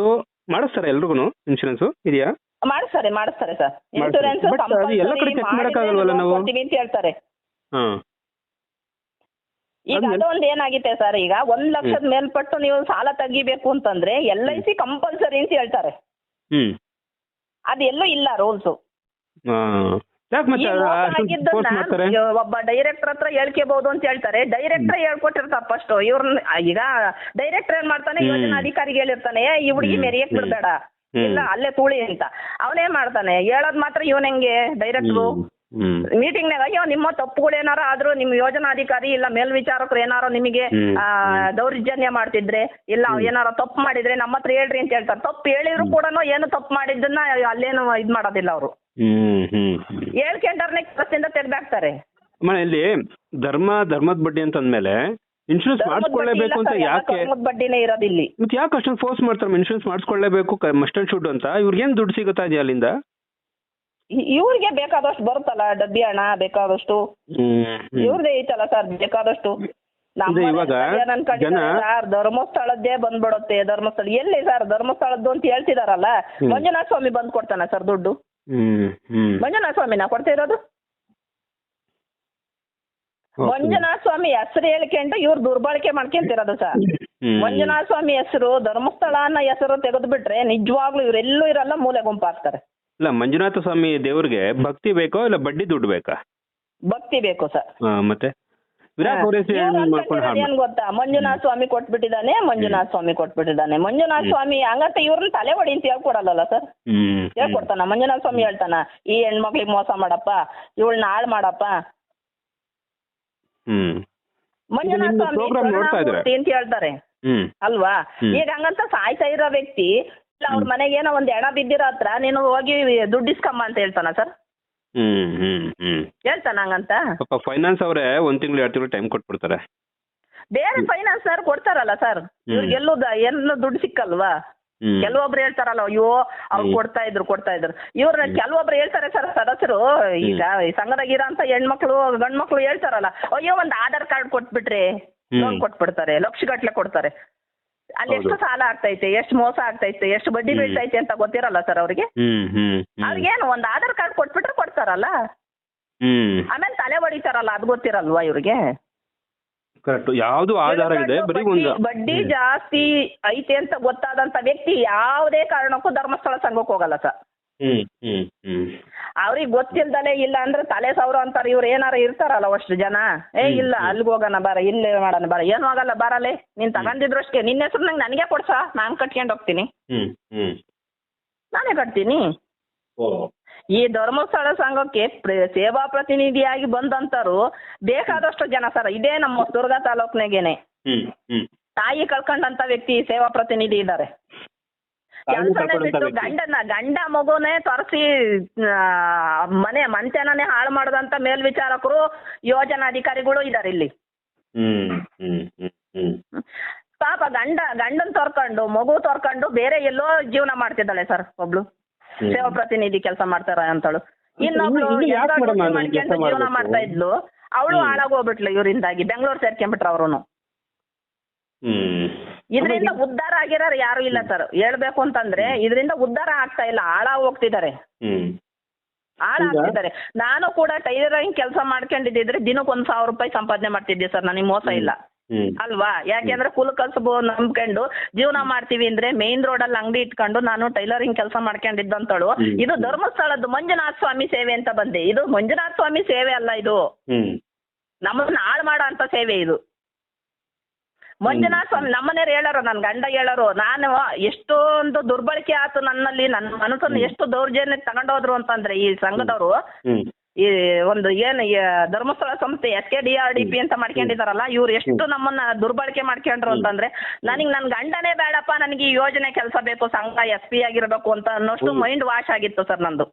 ಮಾಡಿಸ್ತಾರೆ ಎಲ್ರಿಗೂ? ಇನ್ಶೂರೆನ್ಸ್ ಇದೆಯಾ? ಮಾಡಿಸ್ತಾರೆ ಸರ್. ಇನ್ಶೂರೆನ್ಸ್ ಎಲ್ಲ ಕಡೆ ಚೆಕ್ ಮಾಡಕ್ಕಾಗಲ್ವಲ್ಲ ನಾವು ಅಂತ ಹೇಳ್ತಾರೆ. ಈಗ ಅದೊಂದು ಏನಾಗಿದೆ ಸರ್, ಈಗ 1 ಲಕ್ಷದ ಮೇಲ್ಪಟ್ಟು ನೀವು ಸಾಲ ತೆಗಿಬೇಕು ಅಂತಂದ್ರೆ LIC ಕಂಪಲ್ಸರಿ ಅಂತ ಹೇಳ್ತಾರೆ. ಅದೆಲ್ಲೂ ಇಲ್ಲ ರೂಲ್ಸ್. ಒಬ್ಬ ಡೈರೆಕ್ಟರ್ ಹತ್ರ ಹೇಳ್ಕೋಬಹುದು ಅಂತ ಹೇಳ್ತಾರೆ, ಡೈರೆಕ್ಟರ್ ಹೇಳ್ಕೊಟ್ಟಿರ್ತಾರ ಫಸ್ಟ್. ಇವ್ರನ್ನ ಈಗ ಡೈರೆಕ್ಟರ್ ಏನ್ ಮಾಡ್ತಾನೆ, ಯೋಜನಾಧಿಕಾರಿಗೆ ಹೇಳಿರ್ತಾನೆ ಈ ಹುಡುಗಿ ಮೆರಿಯಕ್ ಬಿಡ್ಬೇಡ, ಇಲ್ಲ ಅಲ್ಲೇ ತುಳಿ ಅಂತ. ಅವನೇನ್ ಮಾಡ್ತಾನೆ, ಹೇಳೋದ್ ಮಾತ್ರ ಇವನ್ ಹೆಂಗೆ ಡೈರೆಕ್ಟ್ರು ಮೀಟಿಂಗ್ನಾಗ ಅಯ್ಯೋ ನಿಮ್ಮ ತಪ್ಪುಗಳು ಏನಾರ ಆದ್ರೂ ನಿಮ್ ಯೋಜನಾಧಿಕಾರಿ ಇಲ್ಲ ಮೇಲ್ವಿಚಾರಕರು ಏನಾರ ನಿಮಗೆ ದೌರ್ಜನ್ಯ ಮಾಡ್ತಿದ್ರೆ, ಇಲ್ಲ ಏನಾರ ತಪ್ಪು ಮಾಡಿದ್ರೆ ನಮ್ಮ ಹತ್ರ ಹೇಳ್ರಿ ಅಂತ ಹೇಳ್ತಾರೆ. ತಪ್ಪು ಹೇಳಿದ್ರು ಕೂಡ ಏನು ತಪ್ಪು ಮಾಡಿದ್ದನ್ನ ಅಲ್ಲೇನು ಇದ್ ಮಾಡೋದಿಲ್ಲ ಅವರು. ಹೇಳ್ಕೊಂಡ್ರೆ ಕೆಲಸದಿಂದ ತೆಗ್ದಾಕ್ತಾರೆ. ಇಲ್ಲಿ ಧರ್ಮದ ಬಡ್ಡಿ ಅಂತ ಅಂದ್ಮೇಲೆ ಇನ್ಶೂರೆನ್ಸ್ ಮಾಡಿಸ್ಕೊಳ್ಳೇಬೇಕು ಅಂತ ಯಾಕೆ? ಬಡ್ಡಿನೇ ಇರೋದಿಲ್ಲ. ಮತ್ತೆ ಯಾಕೆ ಅಷ್ಟೊಂದು ಫೋರ್ಸ್ ಮಾಡ್ತಾರೆ ಇನ್ಶೂರೆನ್ಸ್ ಮಾಡಿಸ್ಕೊಳ್ಳೇಬೇಕು ಮಸ್ಟ್ ಅಂಡ್ ಶುಡ್ ಅಂತ? ಇವ್ರಿಗೇನು ದುಡ್ಡು ಸಿಗುತ್ತಾ ಇದೆಯಾ ಅಲ್ಲಿಂದ? ಇವ್ರಿಗೆ ಬೇಕಾದಷ್ಟು ಬರುತ್ತಲ್ಲ ಡಬ್ಬಿ ಹಣ, ಬೇಕಾದಷ್ಟು ಇವ್ರದೇ ಐತಲ್ಲ ಸರ್ ಬೇಕಾದಷ್ಟು. ಇವಾಗ ಸರ್ ಧರ್ಮಸ್ಥಳದ್ದೇ ಬಂದ್ಬಿಡುತ್ತೆ. ಧರ್ಮಸ್ಥಳ ಎಲ್ಲಿ ಸರ್? ಧರ್ಮಸ್ಥಳದ್ದು ಅಂತ ಹೇಳ್ತಿದಾರಲ್ಲ, ಮಂಜುನಾಥ ಸ್ವಾಮಿ ಬಂದ್ ಕೊಡ್ತಾನ ಸರ್ ದುಡ್ಡು? ಮಂಜುನಾಥ ಸ್ವಾಮಿನ ಕೊಡ್ತಾ ಇರೋದು? ಮಂಜುನಾಥ ಸ್ವಾಮಿ ಹೆಸರು ಹೇಳ್ಕೊಂಡು ಇವ್ರು ದುರ್ಬಳಕೆ ಮಾಡ್ಕೊಂತಿರೋದು ಸರ್. ಮಂಜುನಾಥ ಸ್ವಾಮಿ ಹೆಸರು, ಧರ್ಮಸ್ಥಳ ಅನ್ನೋ ಹೆಸರು ತೆಗೆದು ಬಿಟ್ರೆ ನಿಜವಾಗ್ಲೂ ಇವರೆಲ್ಲೂ ಇರಲ್ಲ, ಮೂಲೆ ಗುಂಪಾಗ್ತಾರೆ. ಇಲ್ಲ, ಮಂಜುನಾಥ ಸ್ವಾಮಿ ದೇವ್ರಿಗೆ ಭಕ್ತಿ ಬೇಕೋ ಇಲ್ಲ ಬಡ್ಡಿ ದುಡ್ಡು ಬೇಕಾ? ಭಕ್ತಿ ಬೇಕು ಸರ್. ಮತ್ತೆ ಏನ್ ಗೊತ್ತಾ, ಮಂಜುನಾಥ ಸ್ವಾಮಿ ಕೊಟ್ಬಿಟ್ಟಿದ್ದಾನೆ, ಮಂಜುನಾಥ ಸ್ವಾಮಿ ಹಂಗಂತ ಇವ್ರನ್ನ ತಲೆ ಹೊಡಿ ಅಂತ ಹೇಳ್ಕೊಡಲ್ಲ ಸರ್. ಹೇಳ್ಕೊಡ್ತಾನ ಮಂಜುನಾಥ ಸ್ವಾಮಿ? ಹೇಳ್ತಾನ ಈ ಹೆಣ್ಮಕ್ಳಿಗೆ ಮೋಸ ಮಾಡಪ್ಪ, ಇವಳನ್ನ ಹಾಳು ಮಾಡಪ್ಪ. ಮಂಜುನಾಥ ಸ್ವಾಮಿ ಅಂತ ಹೇಳ್ತಾರೆ ಅಲ್ವಾ? ಈಗ ಹಂಗಂತ ಸಾಯ್ತಾ ಇರೋ ವ್ಯಕ್ತಿ ಇಲ್ಲ ಅವ್ರ ಮನೆಗೆ ಏನೋ ಒಂದ್ ಹೆಣ ಬಿದ್ದಿರೋ ಹತ್ರ ನೀನು ಹೋಗಿ ದುಡ್ಡು ಇಸ್ಕಮ್ಮ ಅಂತ ಹೇಳ್ತಾನ ಸರ್? ಹೇಳ್ತಾನ ಹಂಗಂತ? ಫೈನಾನ್ಸ್ ಅವರೇ 1 ತಿಂಗಳು 2 ತಿಂಗಳು ಟೈಮ್ ಕೊಟ್ಬಿಡ್ತಾರೆ. ಬೇರೆ ಫೈನಾನ್ಸ್ ಅವ್ರು ಕೊಡ್ತಾರಲ್ಲ ಸರ್, ಇವ್ರಿಗೆಲ್ಲೂ ಏನು ದುಡ್ಡು ಸಿಕ್ಕಲ್ವಾ? ಕೆಲವೊಬ್ರು ಹೇಳ್ತಾರಲ್ಲ ಅಯ್ಯೋ ಅವ್ರು ಕೊಡ್ತಾ ಇದ್ರು ಇವ್ರ ಕೆಲವೊಬ್ರು ಹೇಳ್ತಾರೆ ಸರ್ ಸದಸ್ಯರು. ಈಗ ಸಂಘದಾಗಿರೋ ಅಂತ ಹೆಣ್ಮಕ್ಳು ಗಂಡ್ಮಕ್ಳು ಹೇಳ್ತಾರಲ್ಲ, ಅಯ್ಯೋ ಒಂದ್ ಆಧಾರ್ ಕಾರ್ಡ್ ಕೊಟ್ಬಿಟ್ರೆ ಲೋನ್ ಕೊಟ್ಬಿಡ್ತಾರೆ, ಲಕ್ಷಗಟ್ಲೆ ಕೊಡ್ತಾರೆ. ಅಲ್ಲಿ ಎಷ್ಟು ಸಾಲ ಆಗ್ತೈತೆ, ಎಷ್ಟು ಮೋಸ ಆಗ್ತೈತೆ, ಎಷ್ಟು ಬಡ್ಡಿ ಬೀಳ್ತೈತೆ ಅಂತ ಗೊತ್ತಿರಲ್ಲ ಸರ್ ಅವ್ರಿಗೆ. ಅವ್ರಿಗೇನು ಒಂದ್ ಆಧಾರ್ ಕಾರ್ಡ್ ಕೊಟ್ಬಿಟ್ರೆ ಕೊಡ್ತಾರಲ್ಲ, ಆಮೇಲೆ ತಲೆ ಹೊಡಿತಾರಲ್ಲ, ಅದು ಗೊತ್ತಿರಲ್ವಾ ಇವ್ರಿಗೆ? ಯಾವ್ದು ಆಧಾರ ಇದೆ? ಬಡ್ಡಿ ಜಾಸ್ತಿ ಐತೆ ಅಂತ ಗೊತ್ತಾದಂತ ವ್ಯಕ್ತಿ ಯಾವುದೇ ಕಾರಣಕ್ಕೂ ಧರ್ಮಸ್ಥಳ ಸಂಘಕ್ಕೆ ಹೋಗಲ್ಲ ಸರ್. ಅವ್ರಿಗೆ ಗೊತ್ತಿಲ್ದಲೆ ಇಲ್ಲ ಅಂದ್ರೆ ತಲೆ ಸಾವಿರ ಅಂತಾರ. ಇವ್ರು ಏನಾರ ಇರ್ತಾರಲ್ಲ ಅಷ್ಟು ಜನ, ಇಲ್ಲ ಅಲ್ಲಿಗೆ ಹೋಗೋಣ ಬಾರ, ಇಲ್ಲೇ ಮಾಡೋಣ ಬಾರ, ಏನು ಆಗಲ್ಲ ಬಾರಲ್ಲೇ, ನೀನ್ ತಗೊಂಡಿದ್ರಷ್ಟೇ ನಿನ್ನ ಹೆಸರು ನಂಗೆ ನನಗೆ ಕೊಡ್ಸ, ನಾನು ಕಟ್ಕೊಂಡು ಹೋಗ್ತೀನಿ, ನಾನೇ ಕಟ್ತೀನಿ. ಈ ಧರ್ಮಸ್ಥಳ ಸಂಘಕ್ಕೆ ಸೇವಾ ಪ್ರತಿನಿಧಿಯಾಗಿ ಬಂದಂತರು ಬೇಕಾದಷ್ಟು ಜನ ಸರ್. ಇದೇ ನಮ್ಮ ದುರ್ಗ ತಾಲೂಕ್ನಾಗೇನೆ ತಾಯಿ ಕಳ್ಕೊಂಡಂತ ವ್ಯಕ್ತಿ ಸೇವಾ ಪ್ರತಿನಿಧಿ ಇದ್ದಾರೆ. ಕೆಲಸನೇ ಬಿಟ್ಟು ಗಂಡ ಮಗುನೇ ತರಿಸಿ ಮನೆತನನೇ ಹಾಳು ಮಾಡದಂತ ಮೇಲ್ವಿಚಾರಕರು ಯೋಜನಾಧಿಕಾರಿಗಳು ಇದ್ದಾರೆ ಇಲ್ಲಿ. ಪಾಪ ಗಂಡನ್ ತೋರ್ಕೊಂಡು ಮಗು ತೋರ್ಕೊಂಡು ಬೇರೆ ಎಲ್ಲೋ ಜೀವನ ಮಾಡ್ತಿದ್ದಾಳೆ ಸರ್ ಒಬ್ಳು ಸೇವಾ ಪ್ರತಿನಿಧಿ ಕೆಲಸ ಮಾಡ್ತಾರ ಅಂತಳು. ಇನ್ನೊಬ್ಳು ಮಾಡ್ಕೊಂಡು ಜೀವನ ಮಾಡ್ತಾ ಇದ್ಲು, ಅವಳು ಹಾಳಾಗೋಗ್ಬಿಟ್ಲು ಇವರಿಂದಾಗಿ. ಬೆಂಗಳೂರು ಸೇರ್ಕೊಂಡ್ಬಿಟ್ರು ಅವ್ರು. ಇದರಿಂದ ಉದ್ಧಾರ ಆಗಿರೋರು ಯಾರು ಇಲ್ಲ ಸರ್. ಹೇಳ್ಬೇಕು ಅಂತಂದ್ರೆ ಇದರಿಂದ ಉದ್ಧಾರ ಆಗ್ತಾ ಇಲ್ಲ, ಹಾಳಾಗಿ ಹೋಗ್ತಿದ್ದಾರೆ. ನಾನು ಕೂಡ ಟೈಲರಿಂಗ್ ಕೆಲಸ ಮಾಡ್ಕೊಂಡಿದ್ದಿದ್ರೆ ದಿನಕ್ಕೆ 1,000 ರೂಪಾಯಿ ಸಂಪಾದನೆ ಮಾಡ್ತಿದ್ದೆ ಸರ್. ನನಗೆ ಮೋಸ ಇಲ್ಲ ಅಲ್ವಾ? ಯಾಕೆಂದ್ರೆ ಕುಲ್ ಕಸಬು ನಂಬ್ಕೊಂಡು ಜೀವನ ಮಾಡ್ತೀವಿ ಅಂದ್ರೆ ಮೇನ್ ರೋಡ್ ಅಲ್ಲಿ ಅಂಗಡಿ ಇಟ್ಕೊಂಡು ನಾನು ಟೈಲರಿಂಗ್ ಕೆಲಸ ಮಾಡ್ಕೊಂಡಿದ್ದಂತಳು. ಇದು ಧರ್ಮಸ್ಥಳದ್ದು ಮಂಜುನಾಥ ಸ್ವಾಮಿ ಸೇವೆ ಅಂತ ಬಂದೆ. ಇದು ಮಂಜುನಾಥ ಸ್ವಾಮಿ ಸೇವೆ ಅಲ್ಲ, ಇದು ನಮ್ಮನ್ನ ಹಾಳು ಮಾಡೋ ಅಂತ ಸೇವೆ ಇದು. ಮಂಜುನಾಥ ಸ್ವಾಮಿ ನಮ್ಮನೆಯವ್ರು ಹೇಳೋರು, ನನ್ನ ಗಂಡ ಹೇಳೋರು, ನಾನು ಎಷ್ಟೊಂದು ದುರ್ಬಳಕೆ ಆಯ್ತು ನನ್ನಲ್ಲಿ, ನನ್ನ ಮನಸ್ಸನ್ನು ಎಷ್ಟು ದೌರ್ಜನ್ಯ ತಗೊಂಡೋದ್ರು ಅಂತಂದ್ರೆ ಈ ಸಂಘದವರು ಈ ಒಂದು ಏನು ಧರ್ಮಸ್ಥಳ ಸಂಸ್ಥೆ SKDRDP ಅಂತ ಮಾಡ್ಕೊಂಡಿದಾರಲ್ಲ, ಇವ್ರು ಎಷ್ಟು ನಮ್ಮನ್ನ ದುರ್ಬಳಕೆ ಮಾಡ್ಕೊಂಡ್ರು ಅಂತಂದ್ರೆ ನನಗೆ ನನ್ನ ಗಂಡನೇ ಬೇಡಪ್ಪ, ನನಗೆ ಈ ಯೋಜನೆ ಕೆಲಸ ಬೇಕು, ಸಂಘ SP ಆಗಿರ್ಬೇಕು ಅಂತ ಅನ್ನೋಷ್ಟು ಮೈಂಡ್ ವಾಶ್ ಆಗಿತ್ತು ಸರ್ ನಂದು.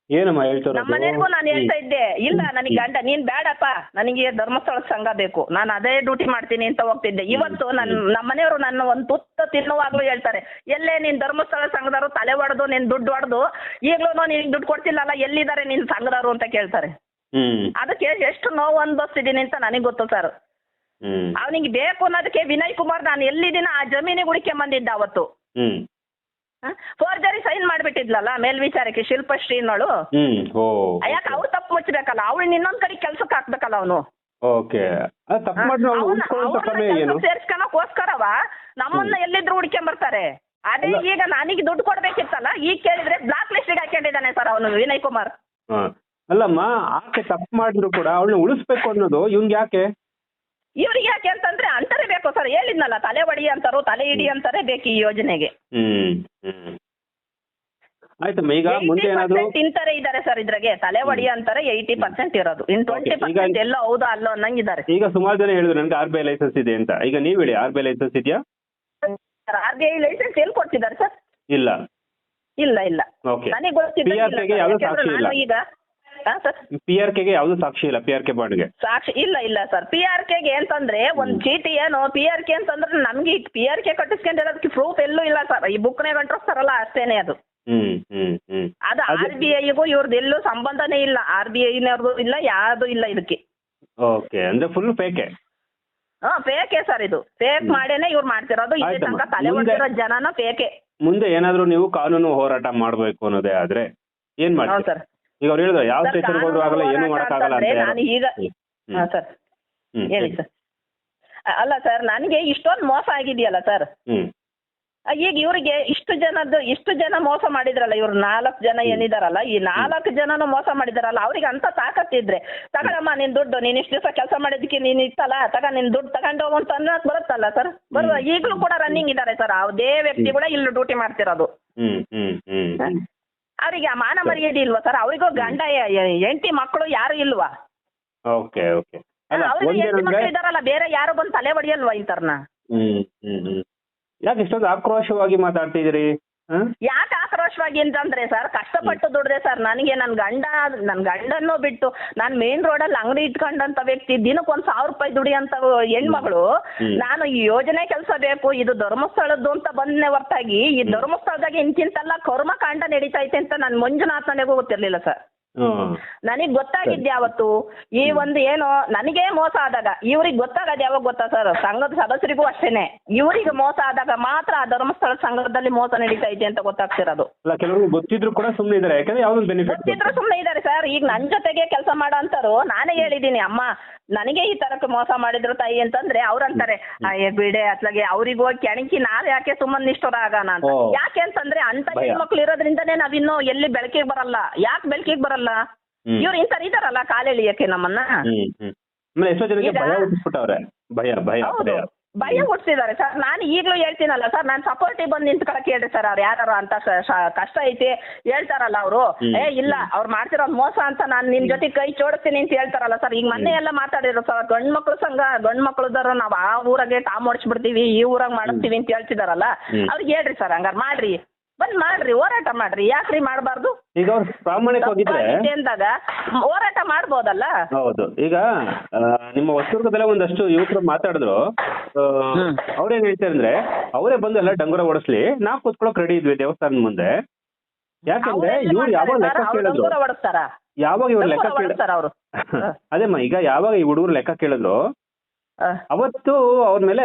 ಏನಮ್ಮ ಹೇಳ್ತಾರೆ? ನಮ್ಮ ಮನೆಗೂ ನಾನು ಹೇಳ್ತಾ ಇದ್ದೆ, ಇಲ್ಲ ನನಗೆ ಗಂಡ ನೀನ್ ಬೇಡಪ್ಪ, ನನಗೆ ಧರ್ಮಸ್ಥಳ ಸಂಘ ಬೇಕು, ನಾನು ಅದೇ ಡ್ಯೂಟಿ ಮಾಡ್ತೀನಿ ಅಂತ ಹೋಗ್ತಿದ್ದೆ. ಇವತ್ತು ನಮ್ಮ ಮನೆಯವರು ನನ್ನ ಒಂದು ತುತ್ತ ತಿನ್ನುವಾಗ್ಲೂ ಹೇಳ್ತಾರೆ, ಎಲ್ಲೇ ನೀನ್ ಧರ್ಮಸ್ಥಳ ಸಂಘದವರು ತಲೆ ಹೊಡೆದು ನೀನ್ ದುಡ್ಡು ಹೊಡೆದು ಈಗ್ಲೂ ನೀನ್ ದುಡ್ಡು ಕೊಡ್ತಿಲ್ಲಲ್ಲ, ಎಲ್ಲಿದ್ದಾರೆ ನಿನ್ ಸಂಘದವರು ಅಂತ ಕೇಳ್ತಾರೆ. ಅದಕ್ಕೆ ಎಷ್ಟು ನೋವು ಅನ್ಭವಿಸ್ತಿದ್ದೀನಿ ಅಂತ ನನಗೆ ಗೊತ್ತು ಸರ್. ಅವನಿಗೆ ಬೇಕು ಅನ್ನೋದಕ್ಕೆ ವಿನಯ್ ಕುಮಾರ್ ನಾನು ಎಲ್ಲಿದ್ದೀನ ಆ ಜಮೀನಿಗೆ ಹುಡುಕೆ ಬಂದಿದ್ದ ಅವತ್ತು. ಫೋರ್ಜರಿ ಸೈನ್ ಮಾಡ್ಬಿಟ್ಟಿದ್ಲಲ್ಲ ಮೇಲ್ವಿಚಾರಕ್ಕೆ ಶಿಲ್ಪಶ್ರೀ ಅನ್ನೋಳು. ಯಾಕೆ ಅವ್ರು ತಪ್ಪು ಮುಚ್ಚಬೇಕಲ್ಲ, ಅವಳು ಇನ್ನೊಂದ್ ಕಡೆ ಕೆಲ್ಸಕ್ಕೆ ಹಾಕ್ಬೇಕಲ್ಲ ಅವನು. ಸೇರ್ಸ್ಕೊಳಕೋಸ್ಕರವ ನಮ್ಮನ್ನ ಎಲ್ಲಿದ್ರು ಹುಡ್ಕೊಂಡ್ ಬರ್ತಾರೆ. ಅದೇ ಈಗ ನನಗೆ ದುಡ್ಡು ಕೊಡ್ಬೇಕಿತ್ತಲ್ಲ, ಈಗ ಕೇಳಿದ್ರೆ ಬ್ಲಾಕ್ ಲಿಸ್ಟಿಗೆ ಹಾಕೊಂಡಿದ್ದಾನೆ ಸರ್ ಅವನು ವಿನಯ್ ಕುಮಾರ್. ಅಲ್ಲಮ್ಮ, ಆಕೆ ತಪ್ಪು ಮಾಡಿದ್ರು ಕೂಡ ಅವಳನ್ನ ಉಳಿಸ್ಬೇಕು ಅನ್ನೋದು ಇವ್ನಿಗೆ ಯಾಕೆ? ಇವ್ರಿಗೆ ಯಾಕೆ ಅಂತಂದ್ರೆ ಅಂತಾರೆ ಬೇಕು ಸರ್, ಹೇಳಿದ್ನಲ್ಲ ತಲೆ ಹೊಡಿ ಅಂತಾರೋ ತಲೆ ಹಿಡಿ ಅಂತಾರೆ ಬೇಕು ಈ ಯೋಜನೆಗೆ. ಆಯ್ತಮ್ಮ, ಈಗ ಮುಂದೆ ಏನಾದ್ರು ತಿಂತಾರೆ ಇದಾರೆ ಸರ್ ಇದ್ರಾಗೆ, ತಲೆ ಹೊಡಿ ಅಂತಾರೆ 80% ಇರೋದು, ಇನ್ 20% ಎಲ್ಲ ಹೌದಾ ಅಲ್ಲೋ ಅನ್ನಂಗಿದ್ದಾರೆ. ಈಗ ಸುಮಾರು ಜನ ಹೇಳಿದ್ರು ನನಗೆ RBI ಲೈಸೆನ್ಸ್ ಇದೆ ಅಂತ. ಈಗ ನೀವ್ ಹೇಳಿ, RBI ಲೈಸೆನ್ಸ್ ಇದೆಯಾ? RBI ಲೈಸೆನ್ಸ್ ಎಲ್ಲಿ ಕೊಡ್ತಿದ್ದಾರೆ ಸರ್? ಇಲ್ಲ ಇಲ್ಲ ಇಲ್ಲ, ನನಗೆ ಗೊತ್ತಿಲ್ಲ. ಈಗ PRKಗೆ ಯಾವ್ದು ಸಾಕ್ಷಿ ಇಲ್ಲ, PRK ಬಾಂಡ್ಗೆ ಸಾಕ್ಷಿ ಇಲ್ಲ ಸರ್. PRKಗೆ ಅಂತಂದ್ರೆ ಒಂದ್ ಚೀಟಿ ಏನು PRK ಅಂತಂದ್ರೆ ನಮ್ಗೆ PRK ಕಟ್ಟಿಸ್ಕೊಂಡಿರೋದಕ್ಕೆ ಪ್ರೂಫ್ ಎಲ್ಲೂ ಇಲ್ಲ ಸರ್. ಈ ಬುಕ್ನಾಗ ಅಂಟಿಸ್ತಾರಲ್ಲ ಅಷ್ಟೇನೆ ಅದು. ಅದು RBIಗೂ ಇವ್ರದ್ದು ಎಲ್ಲೂ ಸಂಬಂಧನೇ ಇಲ್ಲ, RBIನವ್ರದ್ದು ಇಲ್ಲ, ಯಾವ್ದು ಇಲ್ಲ ಇದಕ್ಕೆ. ಓಕೆ, ಅಂದ್ರೆ ಫುಲ್ ಫೇಕೆ. ಫೇಕೆ ಸರ್, ಇದು ಫೇಕ್ ಮಾಡೇನೆ ಇವ್ರು ಮಾಡ್ತಿರೋದು. ಇಲ್ಲಿ ತನಕ ತಲೆ ಹೊಡೆದಿರೋ ಜನನ ಫೇಕೆ. ಮುಂದೆ ಏನಾದ್ರು ನೀವು ಕಾನೂನು ಹೋರಾಟ ಮಾಡ್ಬೇಕು ಅನ್ನೋದೇ ಆದ್ರೆ ಏನ್ ಮಾಡ್ತೀವಿ ಸರ್? ಈಗ ಅವ್ರು ಹೇಳಿದ್ರು ಯಾವ ಸ್ಟೇಷನ್ ಹೋದ್ರು ಆಗಲ್ಲ, ಏನು ಮಾಡಕ್ಕಾಗಲ್ಲ ಅಂತ. ನಾನು ಈಗ ಸರ್ ಹೇಳಿ ಸರ್. ಅಲ್ಲ ಸರ್, ನನಗೆ ಇಷ್ಟೊಂದು ಮೋಸ ಆಗಿದೆಯಲ್ಲ ಸರ್. ಈಗ ಇವ್ರಿಗೆ ಇಷ್ಟು ಜನ ಮೋಸ ಮಾಡಿದ್ರಲ್ಲ, ಇವ್ರು 4 ಜನ ಏನಿದಾರಲ್ಲ, ಈ 4 ಜನನು ಮೋಸ ಮಾಡಿದಾರಲ್ಲ, ಅವ್ರಿಗೆ ಅಂತ ತಾಕತ್ತಿದ್ರೆ ತಗೊಳಮ್ಮ ನಿನ್ ದುಡ್ಡು, ನೀನ್ ಇಷ್ಟು ದಿವಸ ಕೆಲಸ ಮಾಡಿದಕ್ಕೆ ನೀನ್ ಇತ್ತಲ್ಲ ನಿನ್ ದುಡ್ಡು ತಗೊಂಡೋಗು ಅಂತ ಅನ್ನೋಕ್ ಬರುತ್ತಲ್ಲ ಸರ್. ಬರುವ ಈಗಲೂ ಕೂಡ ರನ್ನಿಂಗ್ ಇದಾರೆ ಸರ್, ಅದೇ ವ್ಯಕ್ತಿ ಕೂಡ ಇಲ್ಲಿ ಡ್ಯೂಟಿ ಮಾಡ್ತಿರೋದು. ಅವ್ರಿಗೆ ಆ ಮಾನ ಮರ್ಯಾದೆ ಇಲ್ವಾ ಸರ್? ಅವ್ರಿಗೂ ಗಂಡ ಹೆಂಡತಿ ಮಕ್ಕಳು ಯಾರು ಇಲ್ವಾ? ಅವ್ರಿಗೆ ಹೆಂಡತಿ ಮಕ್ಕಳು ಇದಾರಲ್ಲ, ಬೇರೆ ಯಾರು ಬಂದು ತಲೆ ಹೊಡಿಯಲ್ವಾ ಇಂತರ್ನ? ಯಾಕೆ ಇಷ್ಟೊಂದು ಆಕ್ರೋಶವಾಗಿ ಮಾತಾಡ್ತಿದ್ದೀರಿ? ಯಾಕೆ ಆಕ್ರೋಶವಾಗಿ ಅಂತಂದ್ರೆ ಸರ್, ಕಷ್ಟಪಟ್ಟು ದುಡ್ದೆ ಸರ್. ನನಗೆ ನನ್ನ ಗಂಡನ್ನು ಬಿಟ್ಟು ನಾನು ಮೇನ್ ರೋಡಲ್ಲಿ ಅಂಗಡಿ ಇಟ್ಕೊಂಡಂತ ವ್ಯಕ್ತಿ ದಿನಕ್ಕೆ 1,000 ರೂಪಾಯಿ ದುಡಿಯಂತ ಹೆಣ್ಮಗಳು, ನಾನು ಈ ಯೋಜನೆ ಕೆಲಸ ಬೇಕು, ಇದು ಧರ್ಮಸ್ಥಳದ್ದು ಅಂತ ಬಂದನೆ ಹೊರತಾಗಿ ಈ ಧರ್ಮಸ್ಥಳದಾಗ ಇಂತಿಂತೆಲ್ಲ ಕರ್ಮಕಾಂಡ ನಡೀತಾ ಐತೆ ಅಂತ ನಾನು ಮಂಜುನಾಥ್ ನನಗೂ ಗೊತ್ತಿರ್ಲಿಲ್ಲ ಸರ್. ನನಗ್ ಗೊತ್ತಾಗಿದ್ದೆ ಯಾವತ್ತು ಈ ಒಂದು ಏನೋ ನನಗೆ ಮೋಸ ಆದಾಗ, ಇವ್ರಿಗೆ ಗೊತ್ತಾಗದ ಯಾವಾಗ ಗೊತ್ತಾ ಸರ್? ಸಂಘದ ಸದಸ್ಯರಿಗೂ ಅಷ್ಟೇನೆ, ಇವರಿಗೆ ಮೋಸ ಆದಾಗ ಮಾತ್ರ ಆ ಧರ್ಮಸ್ಥಳ ಸಂಘದಲ್ಲಿ ಮೋಸ ನಡೀತಾ ಇದೆ ಅಂತ ಗೊತ್ತಾಗ್ತಿರೋದು. ಗೊತ್ತಿದ್ರು ಕೂಡ ಸುಮ್ಮನೆ ಇದ್ದಾರೆ, ಗೊತ್ತಿದ್ರು ಸುಮ್ಮನೆ ಇದ್ದಾರೆ ಸರ್. ಈಗ ನನ್ ಜೊತೆಗೆ ಕೆಲಸ ಮಾಡೋ ಅಂತಾರು ನಾನೇ ಹೇಳಿದೀನಿ, ಅಮ್ಮ ನನಗೆ ಈ ತರಕ್ಕೆ ಮೋಸ ಮಾಡಿದ್ರು ತಾಯಿ ಅಂತಂದ್ರೆ ಅವ್ರಂತಾರೆ ಬಿಡೆ ಅತ್ಲಾಗೆ ಅವ್ರಿಗೆ ಹೋಗಿ ಕೆಣಕಿ ನಾವ್ ಯಾಕೆ ಸುಮ್ಮನೆ ನಿಷ್ಠುರ ಆಗೋಣ ಅಂತ. ಯಾಕೆ ಅಂತಂದ್ರೆ ಅಂತ ಹೆಣ್ಮಕ್ಳು ಇರೋದ್ರಿಂದನೇ ನಾವಿನ್ನು ಎಲ್ಲಿ ಬೆಳಕಿಗೆ ಬರಲ್ಲ. ಯಾಕೆ ಬೆಳಕಿಗೆ ಬರಲ್ಲ? ಇವ್ರು ಇಂತರ ಇದಾರಲ್ಲ ಕಾಲೆಳಿಯಕ್ಕೆ ನಮ್ಮನ್ನ. ಭಯ ಹುಟ್ಟಿಸಿದ್ದಾರೆ ಸರ್. ನಾನು ಈಗಲೂ ಹೇಳ್ತೀನಲ್ಲ ಸರ್, ನಾನು ಸಪೋರ್ಟಿವ್ ಬಂದು ನಿಂತ್ಕೊಳಕ್ ಹೇಳ್ರಿ ಸರ್. ಅವ್ರು ಯಾರು ಅಂತ ಕಷ್ಟ ಐತಿ ಹೇಳ್ತಾರಲ್ಲ ಅವರು, ಇಲ್ಲ ಅವ್ರು ಮಾಡ್ತಿರೋದು ಮೋಸ ಅಂತ ನಾನು ನಿನ್ ಜೊತೆ ಕೈ ಜೋಡಿಸ್ತೀನಿ ಅಂತ ಹೇಳ್ತಾರಲ್ಲ ಸರ್. ಈಗ ಮೊನ್ನೆ ಎಲ್ಲ ಮಾತಾಡಿರೋ ಸರ್, ಗಂಡ್ ಮಕ್ಳು ಸಂಘ ಗಂಡ್ ಮಕ್ಳದಾರ ನಾವ್ ಆ ಊರಾಗೆ ಟಾಮ್ ಹೊಡ್ಸ್ಬಿಡ್ತೀವಿ, ಈ ಊರಾಗ ಮಾಡಿಸ್ತೀವಿ ಅಂತ ಹೇಳ್ತಿದಾರಲ್ಲ, ಅವ್ರಿಗೆ ಹೇಳ್ರಿ ಸರ್, ಹಂಗಾರ ಮಾಡ್ರಿ, ಬಂದ್ ಮಾಡ್ರಿ, ಹೋರಾಟ ಮಾಡ್ರಿ, ಯಾಕ್ರಿ ಮಾಡ್ಬಾರ್ದು? ಈಗ ಅವ್ರು ಪ್ರಾಮಾಣಿಕವಾಗಿದ್ರೆ ಅಂದಾಗ ಹೋರಾಟ ಮಾಡ್ಬೋದಲ್ಲ. ಹೌದು. ಈಗ ನಿಮ್ಮ ಹೊಸದುರ್ಗದಲ್ಲೇ ಒಂದಷ್ಟು ಯುವಕರು ಮಾತಾಡಿದ್ರು. ಅವ್ರೇನ್ ಹೇಳ್ತಾರೆ ಅಂದ್ರೆ, ಅವರೇ ಬಂದು ಎಲ್ಲ ಡಂಗುರ ಓಡಿಸ್ಲಿ, ನಾವು ಕೂತ್ಕೊಳ್ಳೋಕೆ ರೆಡಿ ಇದ್ವಿ ದೇವಸ್ಥಾನದ ಮುಂದೆ. ಯಾಕಂದ್ರೆ ಇವ್ರು ಯಾವಾಗ ಲೆಕ್ಕ ಕೇಳಿದ್ರು, ಯಾವಾಗ ಇವ್ರು ಲೆಕ್ಕ ಕೇಳಿದ್ರು ಅವರು ಅದೇಮ್ಮ, ಈಗ ಯಾವಾಗ ಈ ಹುಡುಗರು ಲೆಕ್ಕ ಕೇಳಿದ್ರು ಅವತ್ತು ಅವ್ರ ಮೇಲೆ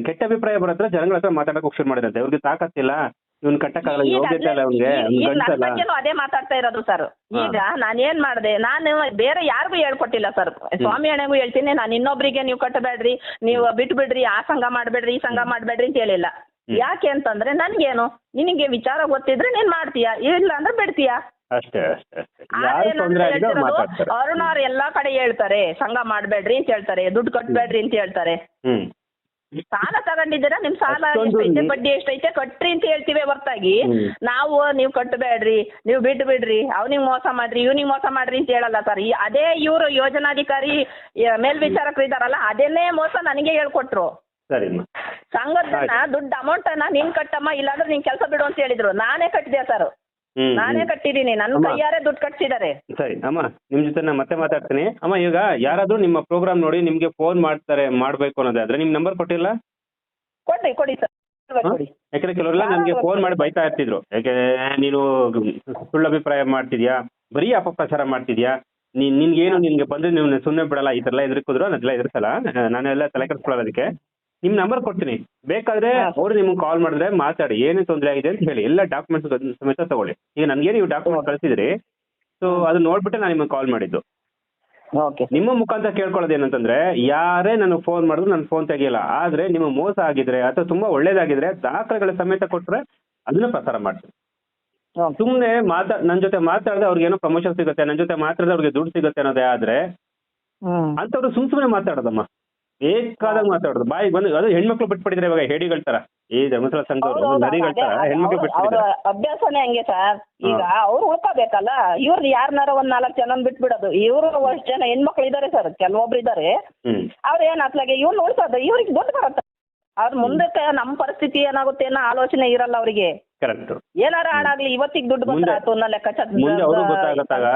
ಕೆಟ್ಟ ಅಭಿಪ್ರಾಯ ಬರತ್ರ ಜನಗಳ ಹತ್ರ ಮಾತಾಡಕ್ ಶುರು ಮಾಡಿದಂತೆ. ಇವ್ರಿಗೆ ತಾಕತ್ತಿಲ್ಲ, ಇವ್ನ ಕಟ್ಟಕ್ಕಾಗಲ್ಲ, ಯೋಗ್ಯತೆ ಇಲ್ಲ ಅವ್ನಿಗೆ, ಗಂಟಲ್ಲ. ಅದೇ ಮಾತಾಡ್ತಾ ಇರೋದು ಸರ್. ಈಗ ನಾನೇನ್ ಮಾಡಿದೆ, ನಾನು ಬೇರೆ ಯಾರಿಗೂ ಹೇಳ್ಕೊಟ್ಟಿಲ್ಲ ಸರ್. ಸ್ವಾಮಿ ಅಣ್ಣಗೂ ಹೇಳ್ತೀನಿ, ನಾನು ಇನ್ನೊಬ್ರಿಗೆ ನೀವು ಕಟ್ಟಬೇಡ್ರಿ, ನೀವು ಬಿಟ್ಬಿಡ್ರಿ, ಆ ಸಂಘ ಮಾಡ್ಬೇಡ್ರಿ, ಈ ಸಂಘ ಮಾಡ್ಬೇಡ್ರಿ ಅಂತ ಹೇಳಿಲ್ಲ. ಯಾಕೆ ಅಂತಂದ್ರೆ ನನ್ಗೇನು, ನಿನಗೆ ವಿಚಾರ ಗೊತ್ತಿದ್ರೆ ನೀನ್ ಮಾಡ್ತೀಯಾ, ಇಲ್ಲ ಅಂದ್ರೆ ಬಿಡ್ತೀಯಾ ಅಷ್ಟೇ ಅಷ್ಟೇ ಅಷ್ಟೇ. ಯಾರು ತೊಂದರೆ ಆಗಿದ್ರೆ ಮಾತಾಡ್ತಾರೆ. ಅರುಣ್ ಅವ್ರು ಎಲ್ಲಾ ಕಡೆ ಹೇಳ್ತಾರೆ, ಸಂಘ ಮಾಡ್ಬೇಡ್ರಿ ಅಂತ ಹೇಳ್ತಾರೆ, ದುಡ್ಡು ಕಟ್ಬೇಡ್ರಿ ಅಂತ ಹೇಳ್ತಾರೆ. ಸಾಲ ತಗೊಂಡಿದ್ದೀರಾ, ನಿಮ್ ಸಾಲ ಎಷ್ಟೈತೆ, ಬಡ್ಡಿ ಎಷ್ಟೈತೆ ಕಟ್ರಿ ಅಂತ ಹೇಳ್ತೀವಿ ಹೊರತಾಗಿ ನಾವು ನೀವು ಕಟ್ಟಬೇಡ್ರಿ, ನೀವು ಬಿಡ್ರಿ, ಅವ್ನಿಗೆ ಮೋಸ ಮಾಡ್ರಿ, ಇವ್ನಿಗೆ ಮೋಸ ಮಾಡ್ರಿ ಅಂತ ಹೇಳಲ್ಲ ಸರ್. ಅದೇ ಇವರು ಯೋಜನಾಧಿಕಾರಿ ಮೇಲ್ವಿಚಾರಕರು ಇದಾರಲ್ಲ, ಅದೇನೇ ಮೋಸ ನನಗೆ ಹೇಳ್ಕೊಟ್ರು. ಸಂಘದನ್ನ ದುಡ್ಡು ಅಮೌಂಟ್ ಅನ್ನ ನೀನ್ ಕಟ್ಟಮ್ಮ, ಇಲ್ಲಾಂದ್ರೆ ನಿನ್ ಕೆಲಸ ಬಿಡು ಅಂತ ಹೇಳಿದ್ರು. ನಾನೇ ಕಟ್ಟಿದೆ ಸರ್, ನಾನೇ ಕಟ್ಟಿದೀನಿ, ನನ್ನ ಕೈಯಾರೆ ದುಡ್ಡು ಕಟ್ಸಿದ್ದಾರೆ. ಸರಿ ಅಮ್ಮ, ನಿಮ್ ಜೊತೆ ನಾನು ಮತ್ತೆ ಮಾತಾಡ್ತೀನಿ ಅಮ್ಮ. ಈಗ ಯಾರಾದ್ರೂ ನಿಮ್ಮ ಪ್ರೋಗ್ರಾಮ್ ನೋಡಿ ನಿಮ್ಗೆ ಫೋನ್ ಮಾಡ್ಬೇಕು ಅನ್ನೋದಾದ್ರೆ ನಿಮ್ ನಂಬರ್ ಕೊಟ್ಟಿಲ್ಲ? ಕೊಡಿ ಸರ್. ಯಾಕಂದ್ರೆ ಕೆಲವರೆಲ್ಲ ನನಗೆ ಫೋನ್ ಮಾಡಿ ಬೈತಾ ಇರ್ತಿದ್ರು, ಯಾಕೆ ನೀನು ಸುಳ್ಳು ಅಭಿಪ್ರಾಯ ಮಾಡ್ತಿದ್ಯಾ, ಬರೀ ಅಪಪ್ರಚಾರ ಮಾಡ್ತಿದ್ಯಾ, ನಿನ್ಗೆ ಬಂದ್ರೆ ನೀವು ಸುಮ್ಮನೆ ಬಿಡಲ್ಲ, ಈ ತರ ಎಲ್ಲ ಎದುರಿಸಿದ್ರು, ಅದೆಲ್ಲ ಎದುರಿಸಲ್ಲ, ನಾನೆಲ್ಲ ತಲೆ ಕೆಡಿಸ್ಕೊಳ್ಳೋದು. ಅದಕ್ಕೆ ನಿಮ್ ನಂಬರ್ ಕೊಡ್ತೀನಿ, ಬೇಕಾದ್ರೆ ಅವ್ರು ನಿಮ್ಗೆ ಕಾಲ್ ಮಾಡಿದ್ರೆ ಮಾತಾಡಿ, ಏನೇ ತೊಂದರೆ ಆಗಿದೆ ಅಂತ ಹೇಳಿ, ಎಲ್ಲ ಡಾಕ್ಯುಮೆಂಟ್ಸ್ ಸಮೇತ ತಗೊಳ್ಳಿ. ಈಗ ನನ್ಗೆ ನೀವು ಡಾಕ್ಯುಮೆಂಟ್ ಕಳಿಸಿದ್ರಿ, ಸೊ ಅದನ್ನ ನೋಡ್ಬಿಟ್ಟೆ ನಾನು ನಿಮ್ಗೆ ಕಾಲ್ ಮಾಡಿದ್ದು. ನಿಮ್ಮ ಮುಖಾಂತರ ಕೇಳ್ಕೊಳ್ಳೋದು ಏನಂತಂದ್ರೆ, ಯಾರೇ ನನಗೆ ಫೋನ್ ಮಾಡಿದ್ರು ನನ್ನ ಫೋನ್ ತೆಗಿಯಲ್ಲ, ಆದ್ರೆ ನಿಮ್ಮ ಮೋಸ ಆಗಿದ್ರೆ ಅಥವಾ ತುಂಬಾ ಒಳ್ಳೇದಾಗಿದ್ರೆ ದಾಖಲೆಗಳ ಸಮೇತ ಕೊಟ್ರೆ ಅದನ್ನ ಪ್ರಸಾರ ಮಾಡ್ತೀನಿ. ಸುಮ್ನೆ ನನ್ ಜೊತೆ ಮಾತಾಡಿದ್ರೆ ಅವ್ರಿಗೆ ಏನೋ ಪ್ರಮೋಷನ್ ಸಿಗುತ್ತೆ, ನನ್ ಜೊತೆ ಮಾತಾಡಿದ್ರೆ ಅವ್ರಿಗೆ ದುಡ್ಡು ಸಿಗುತ್ತೆ ಅನ್ನೋದೇ ಆದ್ರೆ ಅಂತವ್ರು ಸುಮ್ನೆ ಮಾತಾಡೋದಮ್ಮ, ಬೇಕಾದಾಗ ಮಾತಾಡೋದು, ಬಾಯಿಗೆ ಬಂದು. ಅದು ಹೆಣ್ಮಕ್ಳು ಬಿಟ್ಬಿಟ್ಟಿದ್ರೆ ಇವಾಗ ಹೇಡಿಗಳ ತರ, ಈ ಧರ್ಮಸ್ಥಳ ಸಂಘದವರು ನರಿಗಳ ತರ ಹೆಣ್ಮಕ್ಳು ಬಿಟ್ಬಿಟ್ಟಿದ್ರೆ. ಅಭ್ಯಾಸನೇ ಹಂಗೆ ಸರ್. ಈಗ ಅವ್ರು ಉಳ್ಕೋಬೇಕಲ್ಲ, ಇವ್ರು ಯಾರನ್ನಾರ ಒಂದ್ 4 ಜನ ಬಿಟ್ಬಿಡೋದು. ಇವ್ರು ಅಷ್ಟು ಜನ ಹೆಣ್ಮಕ್ಳು ಇದಾರೆ ಸರ್, ಕೆಲವೊಬ್ರು ಇದಾರೆ, ಅವ್ರು ಏನ್ ಅತ್ಲಾಗೆ ಇವ್ರು ಉಳ್ಸೋದು, ಇವ್ರಿಗೆ ದುಡ್ಡು ಬರುತ್ತೆ. ಅವ್ರ ಮುಂದಕ್ಕೆ ನಮ್ಮ ಪರಿಸ್ಥಿತಿ ಏನಾಗುತ್ತೆ ಅನ್ನೋ ಆಲೋಚನೆ ಇರಲ್ಲ ಅವರಿಗೆ. ಕರೆಕ್ಟ್. ಏನಾರ ಹಾಳಾಗ್ಲಿ, ಇವತ್ತಿಗೆ ದುಡ್ಡು ಬಂದ್ರೆ ಆತು ಅನ್ನೋ ಲೆಕ್ಕಾಚಾರ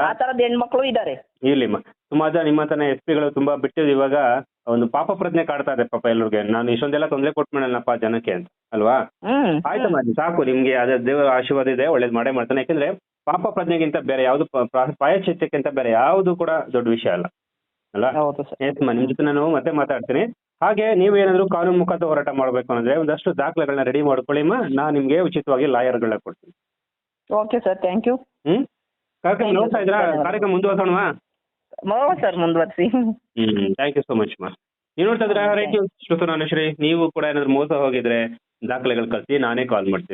ಆ ತರದ ಹೆಣ್ಮಕ್ಳು ಇದಾರೆ. ಇರ್ಲಿಮ್ಮ, ಸುಮಾರು ನಿಮ್ಮ ಹತ್ರನೇ SP ಗಳು ತುಂಬಾ ಬಿಟ್ಟಿದ್ದು. ಇವಾಗ ಒಂದು ಪಾಪ ಪ್ರಜ್ಞೆ ಕಾಡ್ತಾ ಇದೆ ಪಾಪ ಎಲ್ಲರಿಗೆ, ನಾನು ಇಷ್ಟೊಂದೆಲ್ಲ ತೊಂದರೆ ಕೊಟ್ಬಿಡಲ್ಲಪ್ಪ ಜನಕ್ಕೆ ಅಂತ ಅಲ್ವಾ? ಆಯ್ತಮ್ಮ, ಸಾಕು ನಿಮ್ಗೆ ಅದೇ ದೇವರ ಆಶೀರ್ವಾದ ಇದೆ, ಒಳ್ಳೇದು ಮಾಡೇ ಮಾಡ್ತಾನೆ. ಯಾಕಂದ್ರೆ ಪಾಪ ಪ್ರಜ್ಞೆಗಿಂತ ಬೇರೆ ಯಾವ್ದು, ಪ್ರಾಯಶ್ಚಿತ್ತಕ್ಕಿಂತ ಬೇರೆ ಯಾವ್ದು ಕೂಡ ದೊಡ್ಡ ವಿಷಯ ಅಲ್ಲ ಅಲ್ವಾ? ಎಸ್ಮ, ನಿಮ್ ಜೊತೆ ನಾನು ಮತ್ತೆ ಮಾತಾಡ್ತೀನಿ. ಹಾಗೆ ನೀವೇನಾದ್ರೂ ಕಾನೂನು ಮುಖಾಂತರ ಹೋರಾಟ ಮಾಡ್ಬೇಕು ಅಂದ್ರೆ ಒಂದಷ್ಟು ದಾಖಲೆಗಳನ್ನ ರೆಡಿ ಮಾಡ್ಕೊಳ್ಳಿಮ್ಮ, ನಾನು ನಿಮ್ಗೆ ಉಚಿತವಾಗಿ ಲಾಯರ್ಗಳನ್ನ ಕೊಡ್ತೀನಿ. Okay sir, thank you. ಕಾರ್ಯಕ್ರಮ ನೋಡ್ತಾ ಇದ್ರಾ? ಕಾರ್ಯಕ್ರಮ ಮುಂದುವರ್ಸೋಣವಾ? ಸರ್ ಮುಂದುವರ್ಸಿ. ಥ್ಯಾಂಕ್ ಯು ಸೋ ಮಚ್ ಮಾ. ನೀವು ನೋಡ್ತಾ ಇದ್ರ ರೈಟ್ ನ್ಯೂಸ್ ಶ್ರುತನಾನುಶ್ರೀ. ನೀವು ಕೂಡ ಏನಾದ್ರು ಮೋಸ ಹೋಗಿದ್ರೆ ದಾಖಲೆಗಳು ಕಳಿಸಿ, ನಾನೇ ಕಾಲ್ ಮಾಡ್ತೀನಿ.